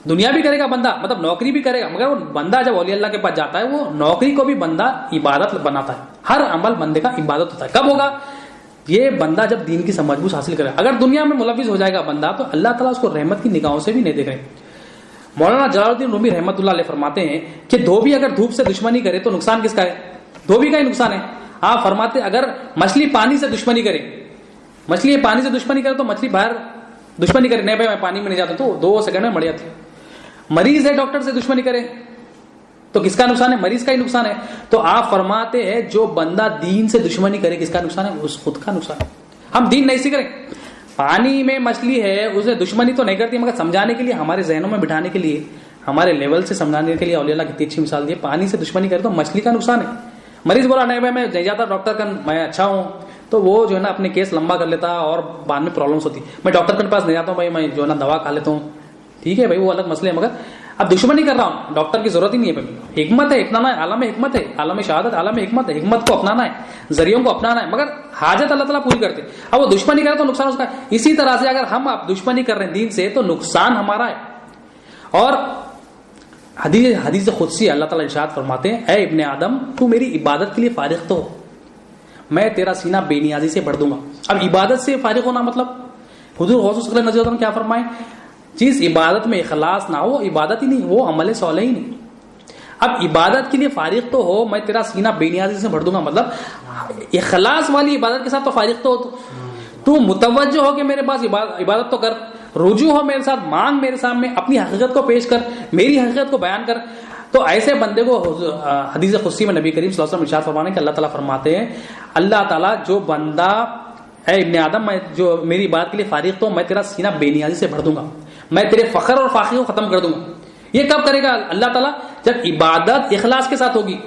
دنیا بھی کرے گا بندہ, مطلب نوکری بھی کرے گا. مگر وہ بندہ جب اولیاء اللہ کے پاس جاتا ہے وہ نوکری کو بھی بندہ عبادت بناتا ہے. ہر عمل بندے کا عبادت ہوتا ہے. کب ہوگا, یہ بندہ جب دین کی سمجھ بوجھ حاصل کرے. اگر دنیا میں ملوث ہو جائے گا بندہ تو اللہ تعالیٰ اس کو رحمت کی نگاہوں سے بھی نہیں دیکھ رہے. مولانا جلال الدین رومی رحمۃ اللہ علیہ فرماتے ہیں کہ دھوبی اگر دھوپ سے دشمنی کرے تو نقصان کس کا ہے, دھوبی کا ہی نقصان ہے. آپ فرماتے اگر مچھلی پانی سے دشمنی کرے, مچھلی پانی سے دشمنی کرے تو مچھلی باہر دشمنی کرے, نہیں بھائی میں پانی میں نہیں جاتا تو 2 سیکنڈ میں مر جاتی. مریض ہے ڈاکٹر سے دشمنی کرے, تو کس کا نقصان ہے؟ مریض کا ہی نقصان ہے. تو آپ فرماتے ہیں جو بندہ دین سے دشمنی کرے کس کا نقصان ہے؟ اس خود کا نقصان ہے. ہم دین نہیں سیکھ رہے. پانی میں مچھلی ہے اسے دشمنی تو نہیں کرتی مگر سمجھانے کے لیے ہمارے ذہنوں میں بٹھانے کے لیے ہمارے لیول سے سمجھانے کے لیے اولیاء اللہ کتنی اچھی مثال دی ہے. پانی سے دشمنی کرے تو مچھلی کا نقصان ہے. مریض بولا نہیں بھائی میں نہیں جاتا ڈاکٹر کا میں اچھا ہوں تو وہ جو ہے نا اپنے کیس لمبا کر لیتا اور بعد میں پرابلمس ہوتی. میں ڈاکٹر کے پاس نہیں جاتا ہوں بھائی میں جو ہے نا دوا کھا لیتا ہوں. ٹھیک ہے بھائی وہ الگ مسئلے ہے مگر اب دشمنی کر رہا ہوں. ڈاکٹر کی ضرورت ہی نہیں ہے بھائی. حکمت ہے اپنانا ہے. عالم حکمت ہے. عالم شہادت عالم حکمت ہے. حکمت کو اپنانا ہے ذریعوں کو اپنانا ہے مگر حاجت اللہ تعالیٰ پوری کرتے. اب وہ دشمنی کرے تو نقصان اس کا. اسی طرح سے اگر ہم اب دشمنی کر رہے ہیں دین سے تو نقصان ہمارا ہے. اور حدیث قدسی اللہ تعالیٰ ارشاد فرماتے ہیں اے ابن آدم تو میری عبادت کے لیے فارغ تو ہو میں تیرا سینہ بے نیازی سے بھر دوں گا. اب عبادت سے فارغ ہونا مطلب حضور غوث الثقلین نذیر اللہ کیا فرمائے جس عبادت میں اخلاص نہ ہو عبادت ہی نہیں وہ عمل صالح ہی نہیں. اب عبادت کے لیے فارغ تو ہو میں تیرا سینہ بے نیازی سے بھر دوں گا مطلب اخلاص والی عبادت کے ساتھ تو فارغ تو ہو. تو متوجہ ہو کہ میرے پاس عبادت تو کر. رجوع ہو میرے ساتھ مانگ میرے سامنے اپنی حقیقت کو پیش کر میری حقیقت کو بیان کر. تو ایسے بندے کو حدیث قدسی میں نبی کریم صلی اللہ علیہ وسلم ارشاد فرمانے کہ اللہ تعالیٰ فرماتے ہیں اللہ تعالیٰ جو بندہ اے ابن آدم میں جو میری بات کے لیے فارغ تو میں تیرا سینہ بے نیازی سے بھر دوں گا میں تیرے فخر اور فاخر کو ختم کر دوں گا. یہ کب کرے گا اللہ تعالیٰ؟ جب عبادت اخلاص کے ساتھ ہوگی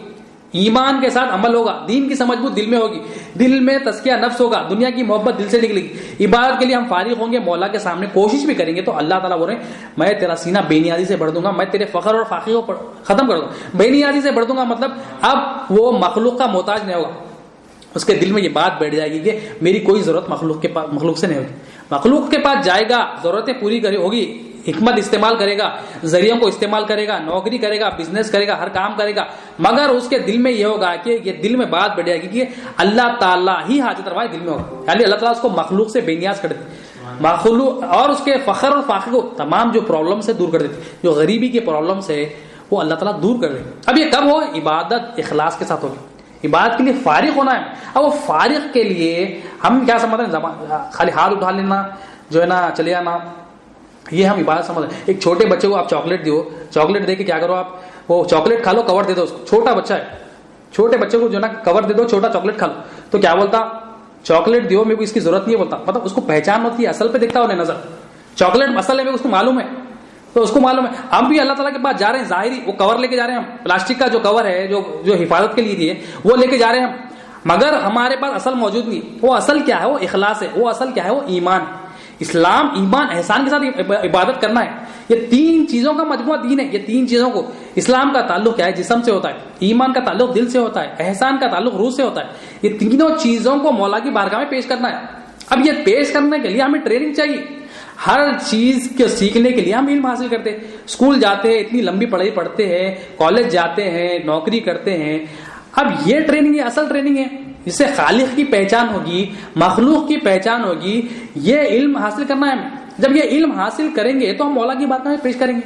ایمان کے ساتھ عمل ہوگا دین کی سمجھ بوجھ دل میں ہوگی دل میں تزکیہ نفس ہوگا دنیا کی محبت دل سے نکلے گی عبادت کے لیے ہم فارغ ہوں گے مولا کے سامنے کوشش بھی کریں گے تو اللہ تعالیٰ بول رہے ہیں میں تیرا سینہ بے نیازی سے بھر دوں گا میں تیرے فخر اور فاخر کو ختم کر دوں گا. بے نیازی سے بھر دوں گا مطلب اب وہ مخلوق کا محتاج نہیں ہوگا. اس کے دل میں یہ بات بیٹھ جائے گی کہ میری کوئی ضرورت مخلوق سے نہیں ہوگی. مخلوق کے پاس جائے گا ضرورتیں پوری ہوگی حکمت استعمال کرے گا ذریعوں کو استعمال کرے گا نوکری کرے گا بزنس کرے گا ہر کام کرے گا مگر اس کے دل میں یہ ہوگا کہ یہ دل میں بات بیٹھ جائے گی کہ اللہ تعالیٰ ہی حاجت روا دل میں ہوگا. یعنی اللہ تعالیٰ اس کو مخلوق سے بے نیاز کر دیتے مخلوق اور اس کے فخر اور فاخر کو تمام جو پرابلم سے دور کر دیتے جو غریبی کے پرابلم سے وہ اللہ تعالیٰ دور کر دے. اب یہ کب ہو عبادت اخلاص کے ساتھ ہوگی عبادت کے لیے فارغ ہونا ہے. اب وہ فارغ کے لیے ہم کیا سمجھتے ہیں خالی ہاتھ اٹھا لینا جو ہے نا چلے جانا یہ ہم عبادت سمجھ رہے ہیں. ایک چھوٹے بچے کو آپ چاکلیٹ دو چاکلیٹ دے کے کیا کرو آپ وہ چاکلیٹ کھا لو کور دے دو اس کو. چھوٹا بچہ ہے چھوٹے بچے کو جو ہے نا کور دے دو چھوٹا چاکلیٹ کھا لو تو کیا بولتا چاکلیٹ دیو میرے کو اس کی ضرورت نہیں ہے بولتا. مطلب اس کو پہچان ہوتی ہے اصل پہ دیکھتا انہیں نظر چاکلیٹ اصل ہے اس کو معلوم ہے تو اس کو معلوم ہے. ہم بھی اللہ تعالیٰ کے پاس جا رہے ہیں ظاہری وہ کور لے کے جا رہے ہیں ہم پلاسٹک کا جو کور ہے جو حفاظت کے لیے دیے وہ لے کے جا رہے ہیں ہم مگر ہمارے پاس اصل موجود نہیں. وہ اصل کیا ہے وہ اخلاص ہے وہ اصل کیا ہے وہ ایمان اسلام ایمان احسان کے ساتھ عبادت کرنا ہے. یہ تین چیزوں کا مجموعہ دین ہے. یہ تین چیزوں کو اسلام کا تعلق کیا ہے جسم سے ہوتا ہے ایمان کا تعلق دل سے ہوتا ہے احسان کا تعلق روح سے ہوتا ہے. یہ تینوں چیزوں کو مولا کی بارگاہ میں پیش کرنا ہے. اب یہ پیش کرنے کے لیے ہمیں ٹریننگ چاہیے. ہر چیز کے سیکھنے کے لیے ہم علم حاصل کرتے ہیں اسکول جاتے ہیں اتنی لمبی پڑھائی پڑھتے ہیں کالج جاتے ہیں نوکری کرتے ہیں. اب یہ ٹریننگ ہے اصل ٹریننگ ہے جس سے خالق کی پہچان ہوگی مخلوق کی پہچان ہوگی. یہ علم حاصل کرنا ہے ہمیں. جب یہ علم حاصل کریں گے تو ہم مولا کی بات میں پیش کریں گے.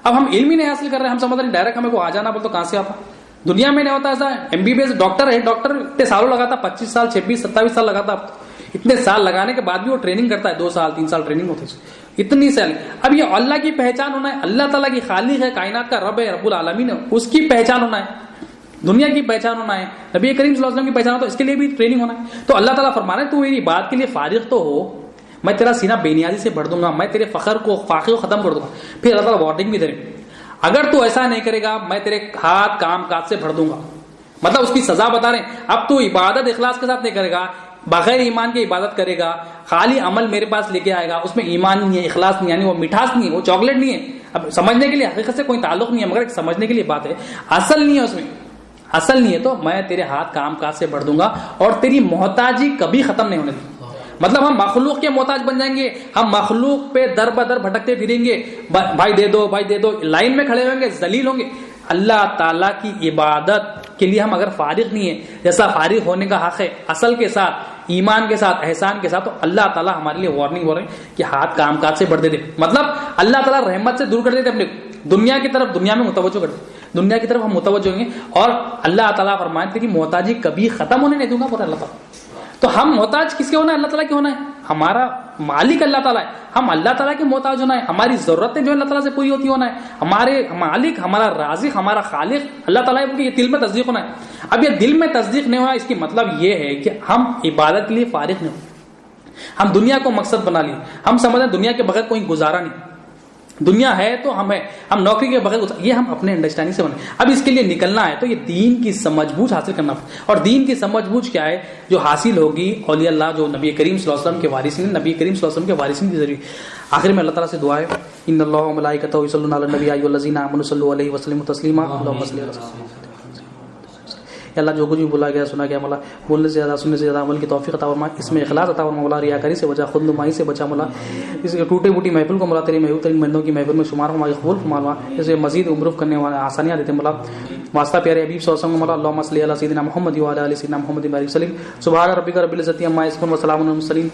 اب ہم علم ہی نہیں حاصل کر رہے ہم سمجھ رہے ہیں ڈائریکٹ ہمیں کو آ جانا بول تو کہاں سے آتا. دنیا میں نہیں ہوتا ایسا. MBBS ڈاکٹر ہے ڈاکٹر اتنے سالوں لگاتا 25 سال 26 27 سال لگاتا. اتنے سال لگانے کے بعد بھی وہ ٹریننگ کرتا ہے 2 سال 3 سال ٹریننگ ہوتی ہے اتنی سال. اب یہ اللہ کی پہچان ہونا ہے اللہ تعالیٰ کی خالق ہے کائنات کا رب ہے رب العالمین ہے اس کی پہچان ہونا ہے دنیا کی پہچان ہونا ہے نبی کریم صلی اللہ علیہ وسلم کی پہچان تو اس کے لیے بھی ٹریننگ ہونا ہے. تو اللہ تعالیٰ فرما رہے ہیں تو میری بات کے لیے فارغ تو ہو میں تیرا سینہ بے نیازی سے بھر دوں گا میں تیرے فخر کو فاخر کو ختم کر دوں گا. پھر اللہ تعالیٰ وارننگ بھی دے رہے اگر تو ایسا نہیں کرے گا میں تیرے ہاتھ کام کاج سے بھر دوں گا. مطلب اس کی سزا بتا رہے ہیں. اب تو عبادت اخلاص کے ساتھ نہیں کرے گا بغیر ایمان کی عبادت کرے گا خالی عمل میرے پاس لے کے آئے گا اس میں ایمان نہیں ہے اخلاص نہیں یعنی وہ مٹھاس نہیں ہے وہ چاکلیٹ نہیں ہے. اب سمجھنے کے لیے حقیقت سے کوئی تعلق نہیں ہے مگر سمجھنے کے لیے بات ہے اصل نہیں ہے اس میں اصل نہیں ہے. تو میں تیرے ہاتھ کام کاج سے بھر دوں گا اور تیری محتاجی کبھی ختم نہیں ہونے دوں. مطلب ہم مخلوق کے محتاج بن جائیں گے ہم مخلوق پہ در بدر بھٹکتے پھریں گے بھائی دے دو لائن میں کھڑے ہوں گے ذلیل ہوں گے. اللہ تعالیٰ کی عبادت کے لیے ہم اگر فارغ نہیں ہے جیسا فارغ ہونے کا حق ہے اصل کے ساتھ ایمان کے ساتھ احسان کے ساتھ تو اللہ تعالیٰ ہمارے لیے وارننگ ہو رہے ہیں کہ ہاتھ کام کاج سے بڑھ دے. مطلب اللہ تعالیٰ رحمت سے دور کر دیتے اپنے دنیا کی طرف دنیا میں متوجہ کر دے دنیا کی طرف ہم متوجہ ہوں گے اور اللہ تعالیٰ فرمائے تیری محتاجی کبھی ختم ہونے نہیں دوں گا پورا اللہ تعالیٰ. تو ہم محتاج کس کے ہونا ہے اللہ تعالیٰ کے ہونا ہے. ہمارا مالک اللہ تعالیٰ ہے, ہم اللہ تعالیٰ کے محتاج ہونا ہے, ہماری ضرورتیں جو اللہ تعالیٰ سے پوری ہوتی ہونا ہے, ہمارے مالک, ہمارا رازق, ہمارا خالق اللہ تعالیٰ ہے, یہ دل میں تصدیق ہونا ہے. اب یہ دل میں تصدیق نہیں ہوا, اس کی مطلب یہ ہے کہ ہم عبادت کے لیے فارغ نہیں ہوئے, ہم دنیا کو مقصد بنا لی, ہم سمجھیں دنیا کے بغیر کوئی گزارا نہیں, دنیا ہے تو ہم نوکری کے بغیر, یہ ہم اپنے انڈرسٹینڈنگ سے بنے. اب اس کے لیے نکلنا ہے تو یہ دین کی سمجھ بوجھ حاصل کرنا, اور دین کی سمجھ بوجھ کیا ہے جو حاصل ہوگی اولیاء اللہ جو نبی کریم صلی اللہ علیہ وسلم کے وارثین, نبی کریم صلی اللہ علیہ وسلم کے وارثین کی ذریعے. آخر میں اللہ تعالیٰ سے دعا ہے, ان اللہ و ملائکتہ یصلون علی النبی یا ایھا الذین آمنوا صلوا علیہ وسلموا تسلیما, اللهم صل علی سیدنا. اللہ جو کچھ بھی بولا گیا سنا گیا مولا, بولنے سے زیادہ سننے سے زیادہ عمل کی توفیق عطا فرما, اس میں اخلاص عطا فرما مولا, ریاکاری سے بچا, خود نمائی سے بچا مولا, اس ٹوٹے پھوٹی محفل کو مولا تیری محبوب ترین بندوں کی محفل میں شمار فرما, قبول فرما مولا, اسے مزید عمرف کرنے والے آسانیاں دیتے مولا. واسطہ پیارے حبیب صلی اللہ علیہ وسلم مولا, اللهم صل علی سیدنا محمد و علی آل سیدنا محمد وبارک وسلم. سبحان ربک رب العزت عما یصفون و سلام علی المرسلین.